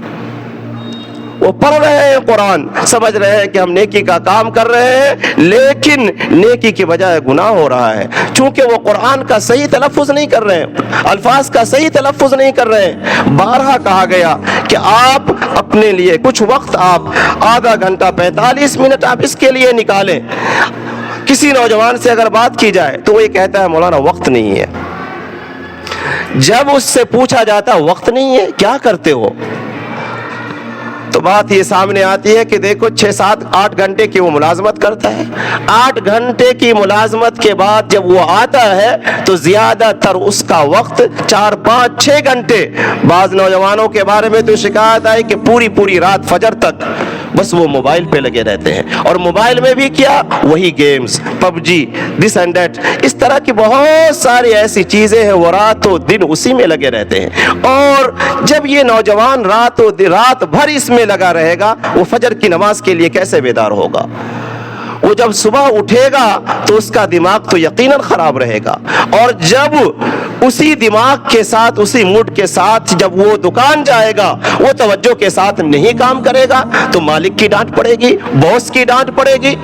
A: وہ پڑھ رہے ہیں قرآن، سمجھ رہے ہیں کہ ہم نیکی کا کام کر رہے ہیں، لیکن نیکی کی بجائے گناہ ہو رہا ہے، چونکہ وہ قرآن کا صحیح تلفظ نہیں کر رہے ہیں، الفاظ کا صحیح تلفظ نہیں کر رہے ہیں۔ بارہا کہا گیا کہ آپ اپنے لیے کچھ وقت، آپ آدھا گھنٹہ 45 منٹ آپ اس کے لیے نکالیں۔ کسی نوجوان سے اگر بات کی جائے تو وہ یہ کہتا ہے مولانا وقت نہیں ہے۔ جب اس سے پوچھا جاتا وقت نہیں ہے کیا کرتے ہو، تو بات یہ سامنے آتی ہے کہ دیکھو 6 7 8 گھنٹے کی وہ ملازمت کرتا ہے، 8 گھنٹے کی ملازمت کے بعد جب وہ آتا ہے تو زیادہ تر اس کا وقت 4 5 6 گھنٹے، بعض نوجوانوں کے بارے میں تو شکایت آئی کہ پوری رات فجر تک بس وہ موبائل پہ لگے رہتے ہیں، اور موبائل میں بھی کیا، وہی games, PUBG, this and that, اس طرح کی بہت ساری ایسی چیزیں ہیں، وہ رات و دن اسی میں لگے رہتے ہیں۔ اور جب یہ نوجوان رات بھر اس میں لگا رہے گا، وہ فجر کی نماز کے لیے کیسے بیدار ہوگا؟ وہ جب صبح اٹھے گا تو اس کا دماغ تو یقیناً خراب رہے گا، اور جب اسی دماغ کے ساتھ، اسی موڈ کے ساتھ جب وہ دکان جائے گا، وہ توجہ کے ساتھ نہیں کام کرے گا تو مالک کی ڈانٹ پڑے گی، باس کی ڈانٹ پڑے گی،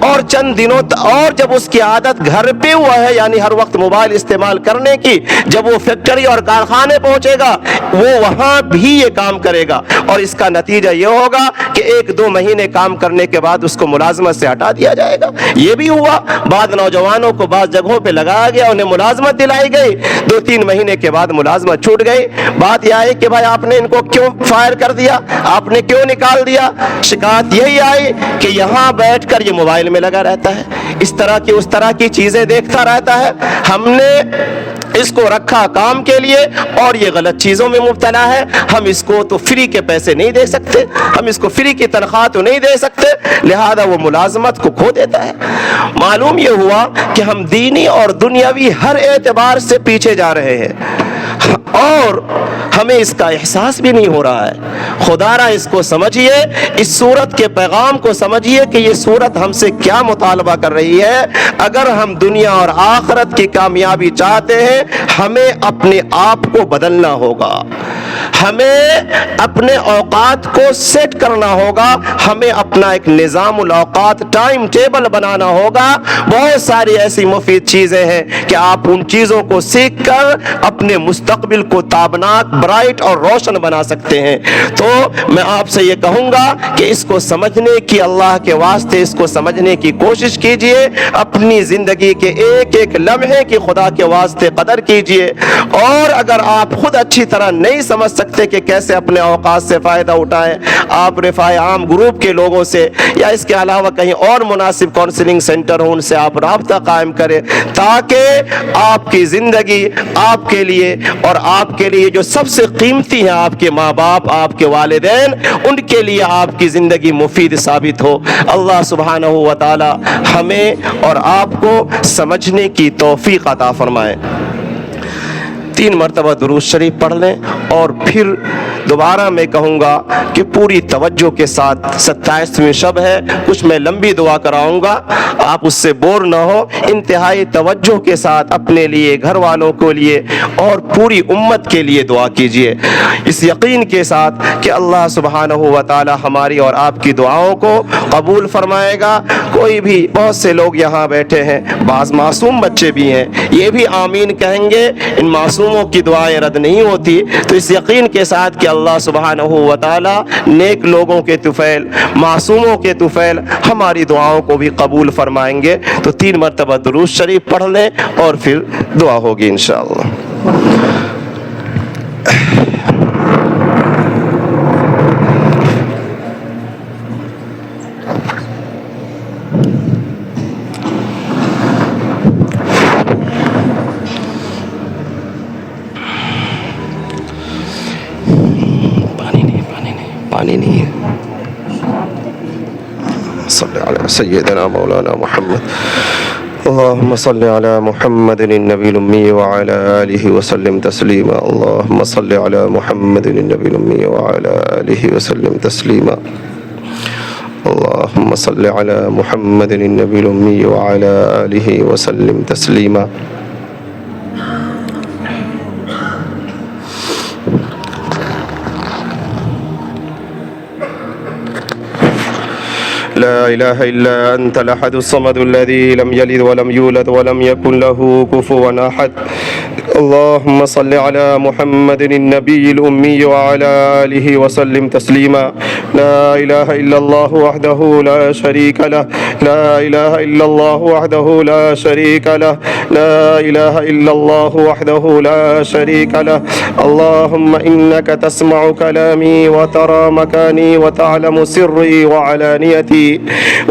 A: اور چند دنوں اور جب اس کی عادت گھر پہ ہوا ہے، یعنی ہر وقت موبائل استعمال کرنے کی، جب وہ فیکٹری اور کارخانے پہنچے گا وہ وہاں بھی یہ کام کرے گا، اور اس کا نتیجہ یہ ہوگا کہ 1 2 مہینے کام کرنے کے بعد اس کو ملازمت سے ہٹا دیا جائے گا۔ یہ بھی ہوا، بعض نوجوانوں کو بعض جگہوں پہ لگایا گیا، انہیں ملازمت دلائی گئی، 2 3 مہینے کے بعد ملازمت چھوٹ گئی۔ بات یہ آئی کہ بھائی آپ نے ان کو کیوں فائر کر دیا، آپ نے کیوں نکال دیا؟ شکایت یہی آئی کہ یہاں بیٹھ کر یہ موبائل میں لگا رہتا ہے، اس طرح کی چیزیں دیکھتا رہتا ہے، ہم نے اس کو رکھا کام کے لیے اور یہ غلط چیزوں میں مبتلا ہے، ہم اس کو تو فری کے پیسے نہیں دے سکتے، ہم اس کو فری کی تنخواہ تو نہیں دے سکتے، لہذا وہ ملازمت کو کھو دیتا ہے۔ معلوم یہ ہوا کہ ہم دینی اور دنیاوی ہر اعتبار سے پیچھے جا رہے ہیں، اور ہمیں اس کا احساس بھی نہیں ہو رہا ہے۔ خدا را اس کو سمجھیے، اس سورت کے پیغام کو سمجھیے کہ یہ سورت ہم سے کیا مطالبہ کر رہی ہے۔ اگر ہم دنیا اور آخرت کی کامیابی چاہتے ہیں، ہمیں اپنے آپ کو بدلنا ہوگا، ہمیں اپنے اوقات کو سیٹ کرنا ہوگا، ہمیں اپنا ایک نظام الاوقات ٹائم ٹیبل بنانا ہوگا۔ بہت ساری ایسی مفید چیزیں ہیں کہ آپ ان چیزوں کو سیکھ کر اپنے مستقبل کو تابناک، برائٹ اور روشن بنا سکتے ہیں۔ تو میں آپ سے یہ کہوں گا کہ اس کو سمجھنے کی، اللہ کے واسطے اس کو سمجھنے کی کوشش کیجئے، اپنی زندگی کے ایک ایک لمحے کی خدا کے واسطے قدر کیجئے، اور اگر آپ خود اچھی طرح نہیں سمجھ سکتے کہ کیسے اپنے اوقات سے فائدہ اٹھائیں، آپ رفاع عام گروپ کے لوگوں سے یا اس کے علاوہ کہیں اور مناسب کونسلنگ سینٹر ہوں، ان سے آپ رابطہ قائم کریں، تاکہ آپ کی زندگی آپ کے لیے اور آپ کے لیے جو سب سے قیمتی ہیں، آپ کے ماں باپ، آپ کے والدین، ان کے لیے آپ کی زندگی مفید ثابت ہو۔ اللہ سبحانہ و تعالی ہمیں اور آپ کو سمجھنے کی توفیق عطا فرمائے۔ 3 مرتبہ درود شریف پڑھ لیں، اور پھر دوبارہ میں کہوں گا کہ پوری توجہ کے ساتھ 27ویں شب ہے، کچھ میں لمبی دعا کراؤں گا، آپ اس سے بور نہ ہو، انتہائی توجہ کے ساتھ اپنے لیے، گھر والوں کے لیے اور پوری امت کے لیے دعا کیجئے، اس یقین کے ساتھ کہ اللہ سبحانہ و تعالی ہماری اور آپ کی دعاؤں کو قبول فرمائے گا۔ کوئی بھی، بہت سے لوگ یہاں بیٹھے ہیں، بعض معصوم بچے بھی ہیں، یہ بھی آمین کہیں گے، ان معصوموں کی دعائیں رد نہیں ہوتی، تو اس یقین کے ساتھ کہ اللہ سبحانہ و تعالی نیک لوگوں کے طفیل، معصوموں کے طفیل ہماری دعاؤں کو بھی قبول فرمائیں گے۔ تو 3 مرتبہ درود شریف پڑھ لیں اور پھر دعا ہوگی انشاءاللہ۔ پانی نہیں ہے۔ صلی علی سیدنا مولانا محمد اللهم صل على محمد النبي الأمي وعلى آله وسلم تسليما. اللهم صل على محمد النبي الأمي وعلى آله وسلم تسليما. اللهم صل على محمد النبي الأمي وعلى آله وسلم تسليما. لا إله إلا أنت الأحد الصمد الذي لم يلد ولم يولد ولم يكن له كفوا أحد. اللهم صل على محمد النبي الأمي وعلى آله وسلم تسليما. لا إله إلا الله وحده لا شريك له. لا إله إلا الله وحده لا شريك له. لا إله إلا الله وحده لا شريك له. اللهم إنك تسمع كلامي وترى مكاني وتعلم سري وعلانيتي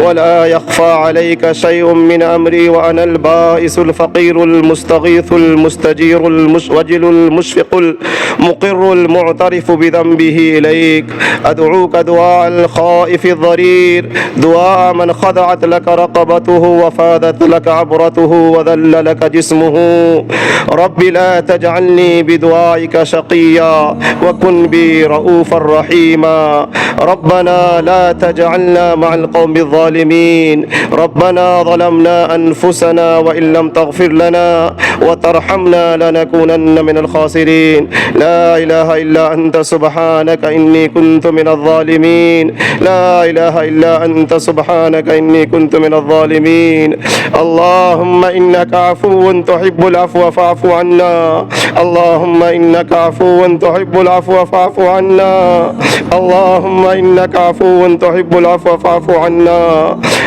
A: ولا يخفى عليك شيء من أمري، وأنا البائس الفقير المستغيث المستجير الموجل المشفق المقر المعترف بذنبه إليك. أدعوك دعاء الخائف الضرير، دعاء من خضعت لك رقبته وفادت لك عبرته وذل لك جسمه. رب لا تجعلني بدعائك شقيا وكن بي رؤوفا رحيما. ربنا لا تجعلنا مع القوم الظالمين. ربنا ظلمنا أنفسنا وإن لم تغفر لنا وترحمنا لنكونن من الخاسرين. لا إله إلا أنت سبحانك إني كنت من الظالمين. لا إله إلا أنت سبحانك إني كنت من الظالمين. اللهم إنك عفو تحب العفو فاعف عنا. اللهم إنك عفو تحب العفو فاعف عنا. اللهم إنك عفو تحب العفو فاعف عنا.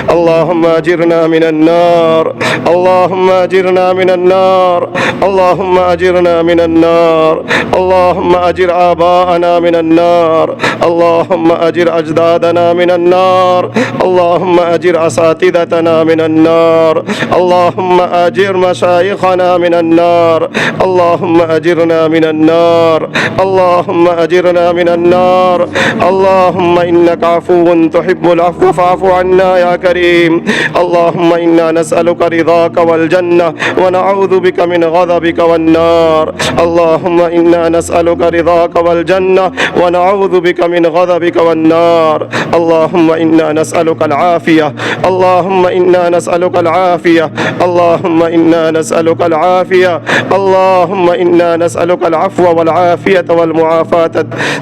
A: اللهم أجرنا من النار. اللهم أجرنا من النار. اللهم أجرنا من النار. اللهم أجر آباءنا من النار. اللهم أجر أجدادنا من النار. اللهم أجر أساتذتنا من النار. اللهم أجر مشايخنا من النار. اللهم أجرنا من النار. اللهم أجرنا من النار. اللهم إنك عفو تحب العفو فاعف عنا يا كريم. اللهم إنا نسألك رضاك والجنة ونعوذ بك من غضبك والنار. اللهم إنا نسألك رضاك والجنة ونعوذ بك من غضبك والنار. اللهم إنا نسألك العافية. اللهم إنا نسألك العافية. اللهم إنا نسألك العافية. اللهم إنا نسألك العفو والعافية والمعافاة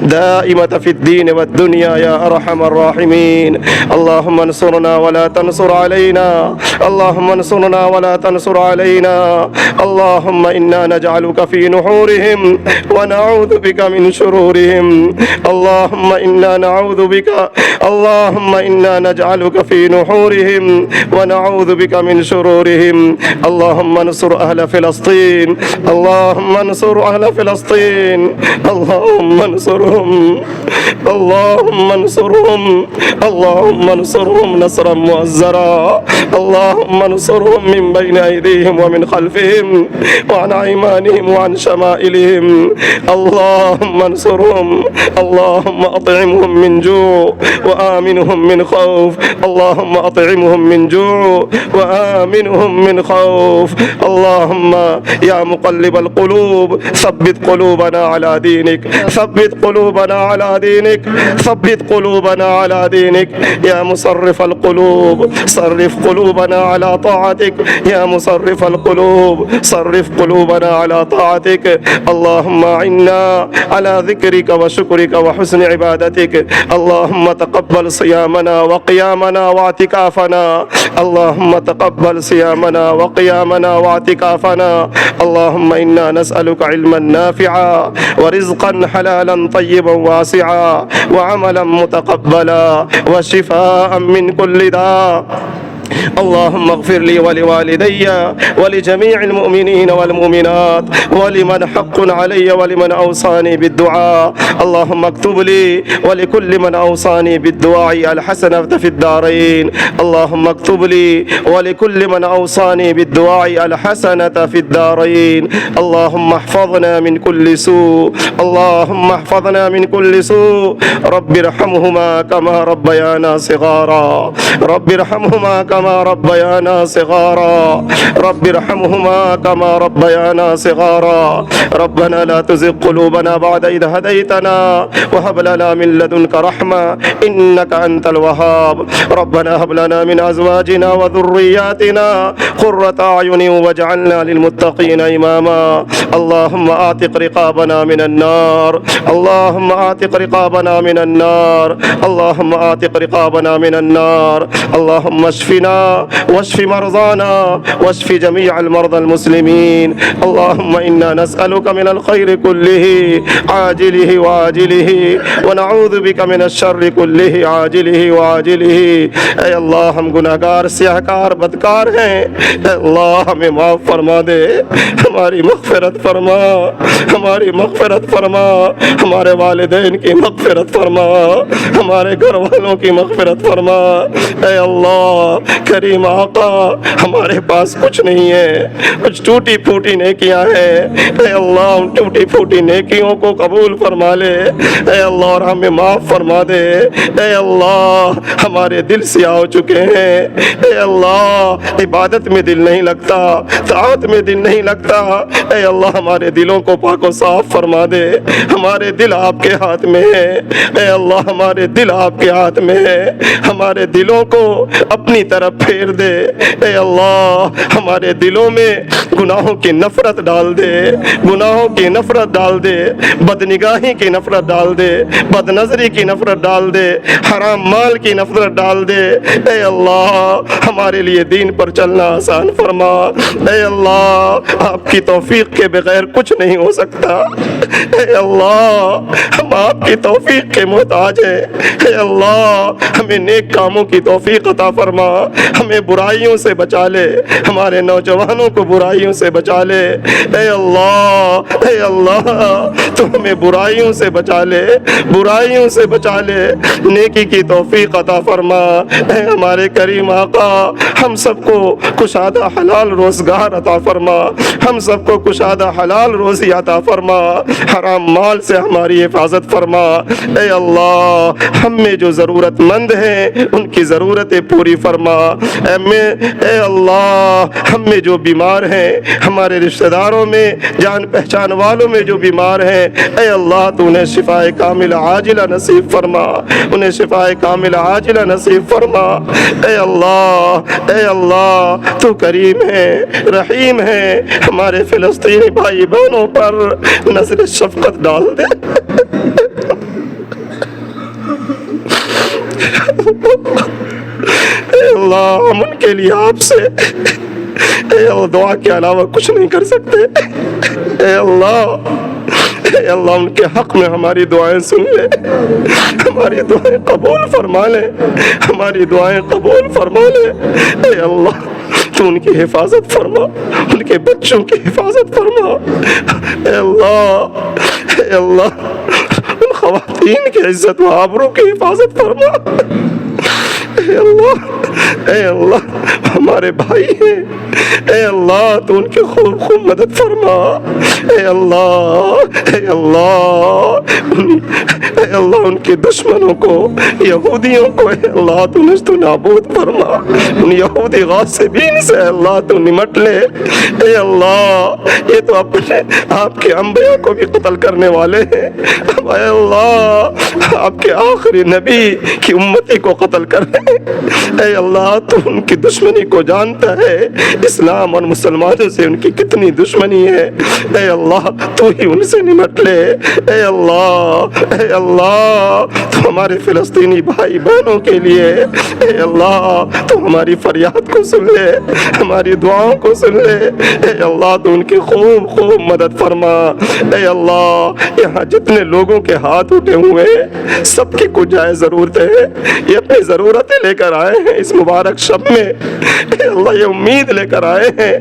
A: الدائمة في الدين والدنيا يا أرحم الراحمين. اللهم انصرنا ولا تنصر علينا. اللهم انصرنا ولا تنصر علينا. اللهم إنا نجعلك في نحورهم ونعوذ بك من شرورهم. اللهم إنا نعوذ بك. اللهم إنا نجعلك في نحورهم ونعوذ بك من شرورهم. اللهم انصر أهل فلسطين. اللهم انصر أهل فلسطين. اللهم انصرهم. اللهم انصرهم. اللهم انصرهم نصرا مؤزرا. اللهم انصرهم من بين أيديهم ومن خلفهم وعن أيمانهم وعن شمائلهم. اللهم انصرهم. اللهم أطعمهم من جوع وآمنهم من خوف. اللهم أطعمهم من جوع وآمنهم من خوف. اللهم يا مقلب القلوب ثبت قلوبنا على دينك. ثبت قلوبنا على دينك. ثبت قلوبنا على دينك. يا مصرف القلوب صرف قلوبنا على طاعتك. يا مصرف القلوب صرف قلوبنا على طاعتك. اللهم أعنا على ذكرك وشكرك وحسن عبادتك. اللهم تقبل صيامنا وقيامنا واعتكافنا. اللهم تقبل صيامنا وقيامنا واعتكافنا. اللهم إنا نسألك علما نافعا ورزقا حلالا طيبا واسعا وعملا متقبلا وشفاء من كل داء. اللهم اغفر لي ولوالدي ولجميع المؤمنين والمؤمنات ولمن حق علي ولمن أوصاني بالدعاء. اللهم اكتب لي ولكل من أوصاني بالدعاء الحسنة في الدارين. اللهم اكتب لي ولكل من أوصاني بالدعاء الحسنة في الدارين. اللهم احفظنا من كل سوء. اللهم احفظنا من كل سوء. رب ارحمهما كما ربيانا صغارا. رب ارحمهما كما كما ربيانا صغارا رب ارحمهما كما ربيانا صغارا ربنا لا تزغ قلوبنا بعد إذ هديتنا وهب لنا من لدنك رحمة إنك أنت الوهاب ربنا هب لنا من أزواجنا وذرياتنا قرة أعين واجعلنا للمتقين إماما اللهم أعتق رقابنا من النار اللهم أعتق رقابنا من النار اللهم أعتق رقابنا من النار اللهم اشفنا واشف مرضانا واشف جميع المرضى المسلمين اللهم إنا نسألك من الخير كله عاجله وآجله ونعوذ بك من الشر كله عاجله وآجله اے اللہ ہم گناہگار سیاہکار بدکار ہیں اے اللہ ہمیں معاف فرما دے ہماری مغفرت فرما ہماری مغفرت فرما ہمارے والدین کی مغفرت فرما ہمارے گھر والوں کی مغفرت فرما اے اللہ کریم آقا ہمارے پاس کچھ نہیں ہے کچھ ٹوٹی پھوٹی نیکیاں ہیں اے اللہ ان ٹوٹی پھوٹی نیکیوں کو قبول فرما لے اے اللہ اور ہمیں معاف فرما دے اے اللہ ہمارے دل سیاہ ہو چکے ہیں اے اللہ عبادت میں دل نہیں لگتا طاعت میں دل نہیں لگتا اے اللہ ہمارے دلوں کو پاک و صاف فرما دے ہمارے دل آپ کے ہاتھ میں ہے اے اللہ ہمارے دل آپ کے ہاتھ میں ہے ہمارے دلوں کو اپنی طرف پھیر دے اے اللہ ہمارے دلوں میں گناہوں کی نفرت ڈال دے گناہوں کی نفرت ڈال دے بدنگاہی کی نفرت ڈال دے بد نظری کی نفرت ڈال دے حرام مال کی نفرت ڈال دے اے اللہ ہمارے لیے دین پر چلنا آسان فرما اے اللہ آپ کی توفیق کے بغیر کچھ نہیں ہو سکتا اے اللہ ہم آپ کی توفیق کے محتاج ہیں اے اللہ ہمیں نیک کاموں کی توفیق عطا فرما ہمیں برائیوں سے بچا لے ہمارے نوجوانوں کو برائیوں سے بچا لے اے اللہ تو ہمیں برائیوں سے بچا لے برائیوں سے بچا لے نیکی کی توفیق عطا فرما اے ہمارے کریم آقا ہم سب کو کشادہ حلال روزگار عطا فرما ہم سب کو کشادہ حلال روزی عطا فرما حرام مال سے ہماری حفاظت فرما اے اللہ ہم میں جو ضرورت مند ہیں ان کی ضرورتیں پوری فرما اے اللہ ہم میں جو بیمار ہیں ہمارے رشتہ داروں میں جان پہچان والوں میں جو بیمار ہیں اے اللہ تو انہیں شفاء کامل عاجلہ نصیب فرما انہیں شفاء کامل عاجلہ نصیب فرما اے اللہ تو کریم ہے رحیم ہے ہمارے فلسطینی بھائی بہنوں پر نظر شفقت ڈال دے اے اللہ ہم ان کے لیے آپ سے اے اللہ دعا کے علاوہ کچھ نہیں کر سکتے اے اللہ ان کے حق میں ہماری دعائیں سن لے ہماری دعائیں قبول فرما لے ہماری دعائیں قبول فرما لے اے اللہ تو ان کی حفاظت فرما ان کے بچوں کی حفاظت فرما اے اللہ ان خواتین کی عزت و آبرو کی حفاظت فرما اے اللہ ہمارے بھائی ہیں اے اللہ تو ان کی خوب مدد فرما اے اللہ ان کے دشمنوں کو یہودیوں کو اے اللہ تو نجد و نابود فرما ان یہودی غاصبین سے اے اللہ تو نمٹ لے اے اللہ یہ تو اپنے آپ کے انبیاء کو بھی قتل کرنے والے ہیں اے اللہ آپ کے آخری نبی کی امتی کو قتل کر رہے ہیں اے اللہ تو ان کی دشمنی کو جانتا ہے اسلام اور مسلمانوں سے ان کی کتنی دشمنی ہے اے اللہ تو ہی ان سے نمٹ لے اے اللہ تو ہمارے فلسطینی بھائی بہنوں کے لیے اے اللہ تو ہماری فریاد کو سن لے ہماری دعاؤں کو سن لے اے اللہ تو ان کی خوب مدد فرما اے اللہ یہاں جتنے لوگوں کے ہاتھ اٹھے ہوئے سب کی کچھ جائے ضرورتیں ہیں یہ اپنی ضرورتیں لے کر آئے ہیں اس مبارک شب میں اے اللہ یہ امید لے کر آئے ہیں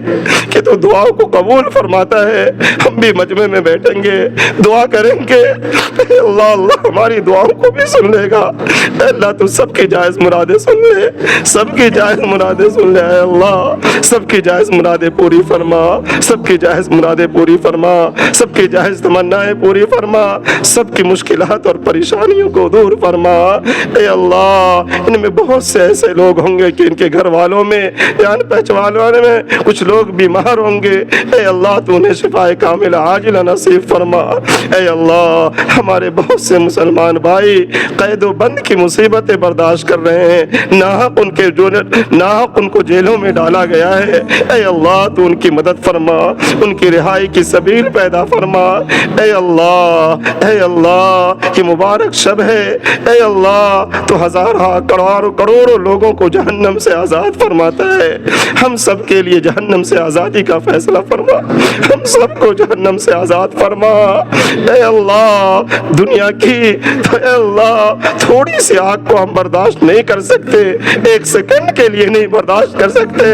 A: کہ تو دعاؤں کو قبول فرماتا ہے ہم بھی مجمع میں بیٹھیں گے دعا کریں گے اے اللہ ہماری دعاؤں کو بھی سن لے گا اے اللہ تو سب کی جائز مرادیں سن لے سب کی جائز مرادیں سن لے اے اللہ سب کی جائز مرادیں پوری فرما سب کی جائز مرادیں پوری فرما سب کی جائز تمنائیں پوری فرما سب کی مشکلات اور پریشانیوں کو دور فرما اے اللہ ان میں بہت سے ایسے لوگ ہوں گے کہ ان کے گھر والوں میں جان پہچان والے میں کچھ لوگ بیمار ہوں گے، اے اللہ تو انہیں شفائے کاملہ عاجلہ نصیب فرما۔ اے اللہ ہمارے بہت سے مسلمان بھائی قید و بند کی مصیبتیں برداشت کر رہے ہیں، ناحق ان کو جیلوں میں ڈالا گیا ہے، اے اللہ تو ان کی مدد فرما، ان کی رہائی کی سبیل پیدا فرما۔ اے اللہ یہ مبارک شب ہے، اے اللہ تو ہزاروں کروڑوں لوگوں کو جہنم سے آزاد فرماتا ہے، ہم سب کے لیے جہنم سے آزادی کا فیصلہ فرما، ہم سب کو جہنم سے آزاد فرما۔ اے اللہ دنیا کی تو اے اللہ تھوڑی سی آگ کو ہم برداشت نہیں کر سکتے، ایک سیکنڈ کے لیے نہیں برداشت کر سکتے،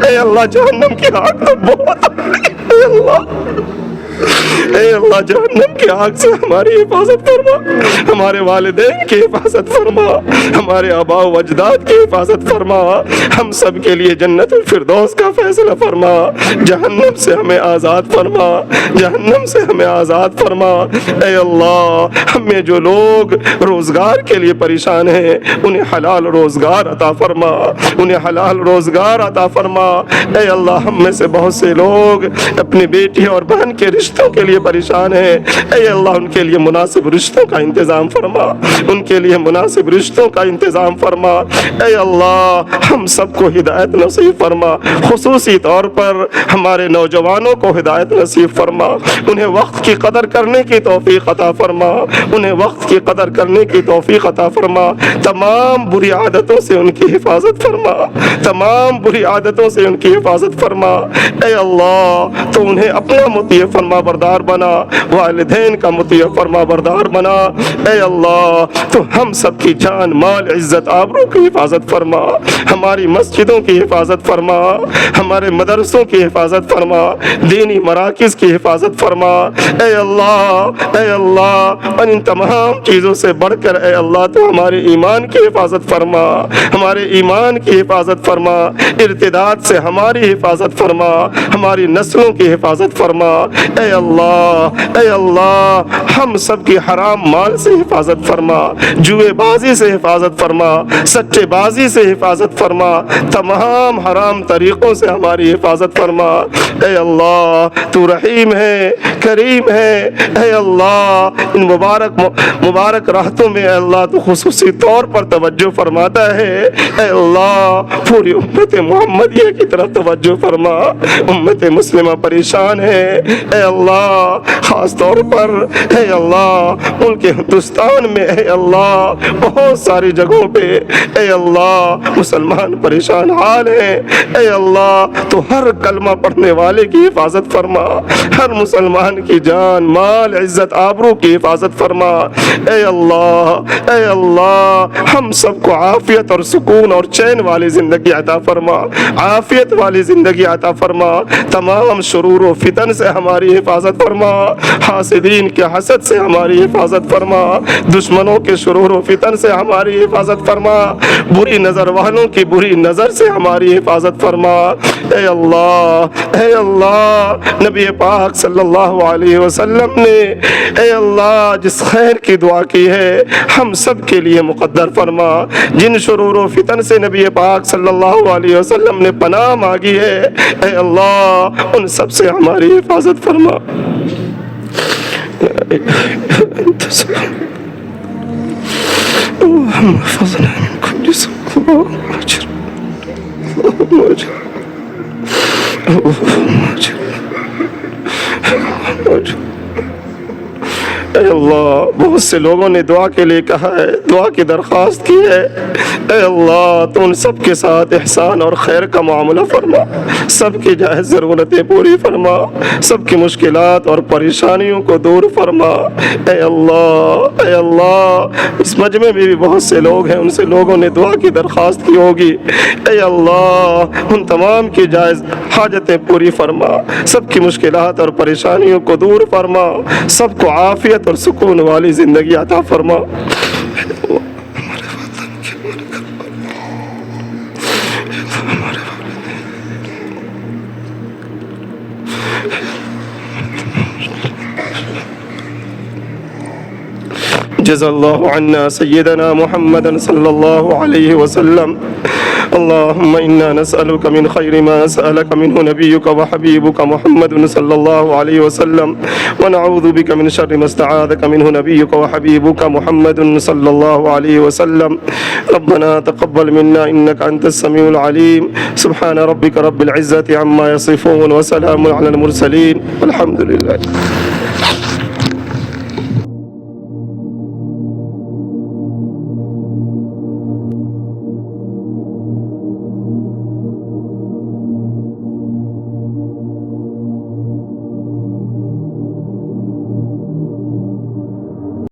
A: اے اللہ جہنم کی آگ تو بہت اے اللہ جہنم کی آگ سے ہماری حفاظت فرما، ہمارے والدین کی حفاظت فرما، ہمارے آباء و اجداد کی حفاظت فرما، ہم سب کے لیے جنت الفردوس کا فیصلہ فرما، جہنم سے ہمیں آزاد فرما، جہنم سے ہمیں آزاد فرما۔ اے اللہ ہمیں جو لوگ روزگار کے لیے پریشان ہیں انہیں حلال روزگار عطا فرما، انہیں حلال روزگار عطا فرما۔ اے اللہ ہم میں سے بہت سے لوگ اپنی بیٹی اور بہن کے رشتوں کے لیے پریشان ہیں، اے اللہ ان کے لیے مناسب رشتوں کا انتظام فرما، ان کے لیے مناسب رشتوں کا انتظام فرما۔ اے اللہ ہم سب کو ہدایت نصیب فرما، خصوصی طور پر ہمارے نوجوانوں کو ہدایت نصیب فرما، انہیں وقت کی قدر کرنے کی توفیق عطا فرما، انہیں وقت کی قدر کرنے کی توفیق عطا فرما، تمام بری عادتوں سے ان کی حفاظت فرما، تمام بری عادتوں سے ان کی حفاظت فرما۔ اے اللہ تو انہیں اپنا مطیع فرما بردار بنا، والدین کا مطیع فرما بردار بنا۔ اے اللہ تو ہم سب کی جان مال عزت آبرو کی حفاظت فرما، ہماری مسجدوں کی حفاظت فرما، ہمارے مدرسوں کی حفاظت فرما، دینی مراکز کی حفاظت فرما۔ اے اللہ اور ان تمام چیزوں سے بڑھ کر اے اللہ تو ہمارے ایمان کی حفاظت فرما، ہمارے ایمان کی حفاظت فرما، ارتداد سے ہماری حفاظت فرما، ہماری نسلوں کی حفاظت فرما۔ اے اللہ ہم سب کی حرام مال سے حفاظت فرما، جوئے بازی سے حفاظت فرما، سچے بازی سے حفاظت فرما، تمام حرام طریقوں سے ہماری حفاظت فرما۔ اے اللہ تو رحیم ہے، کریم ہے، اے اللہ ان مبارک راحتوں میں اے اللہ تو خصوصی طور پر توجہ فرماتا ہے۔ اے اللہ پوری امت محمدیہ کی طرف توجہ فرما، امت مسلمہ پریشان ہے، اے اللہ خاص طور پر اے اللہ ملک ہندوستان میں اے اللہ بہت ساری جگہوں پہ اے اللہ مسلمان پریشان حال ہیں، اے اللہ تو ہر کلمہ پڑھنے والے کی حفاظت فرما، ہر مسلمان کی جان مال عزت آبرو کی حفاظت فرما۔ اے اللہ ہم سب کو عافیت اور سکون اور چین والی زندگی عطا فرما، عافیت والی زندگی عطا فرما، تمام شرور و فتن سے ہماری حفاظت فرما، حاسدین کے حسد سے ہماری حفاظت فرما، دشمنوں کے شرور و فتن سے ہماری حفاظت فرما، بری نظر والوں کی بری نظر سے ہماری حفاظت فرما۔ اے اللہ نبی پاک صلی اللہ علیہ وسلم نے اے اللہ جس خیر کی دعا کی ہے ہم سب کے لیے مقدر فرما، جن شرور و فتن سے نبی پاک صلی اللہ علیہ وسلم نے پناہ مانگی ہے اے اللہ ان سب سے ہماری حفاظت فرما۔ اللهم احفظنا من كل سوء اللهم اجر اللهم اجر اللهم اجر اے اللہ بہت سے لوگوں نے دعا کے لیے کہا ہے، دعا کی درخواست کی ہے، اے اللہ تو ان سب کے ساتھ احسان اور خیر کا معاملہ فرما، سب کی جائز ضرورتیں پوری فرما، سب کی مشکلات اور پریشانیوں کو دور فرما۔ اے اللہ اس مجمع میں بھی بہت سے لوگ ہیں، ان سے لوگوں نے دعا کی درخواست کی ہوگی، اے اللہ ان تمام کی جائز حاجتیں پوری فرما، سب کی مشکلات اور پریشانیوں کو دور فرما، سب کو عافیت اور سکون والی زندگی عطا فرما۔ جزا الله عنا سيدنا محمدا صلى الله عليه وسلم. اللهم إنا نسألك من خير ما سألك منه نبيك وحبيبك محمد صلى الله عليه وسلم، ونعوذ بك من شر ما استعاذك منه نبيك وحبيبك محمد صلى الله عليه وسلم. ربنا تقبل منا إنك أنت السميع العليم. سبحان ربك رب العزة عما يصفون وسلام على المرسلين والحمد لله.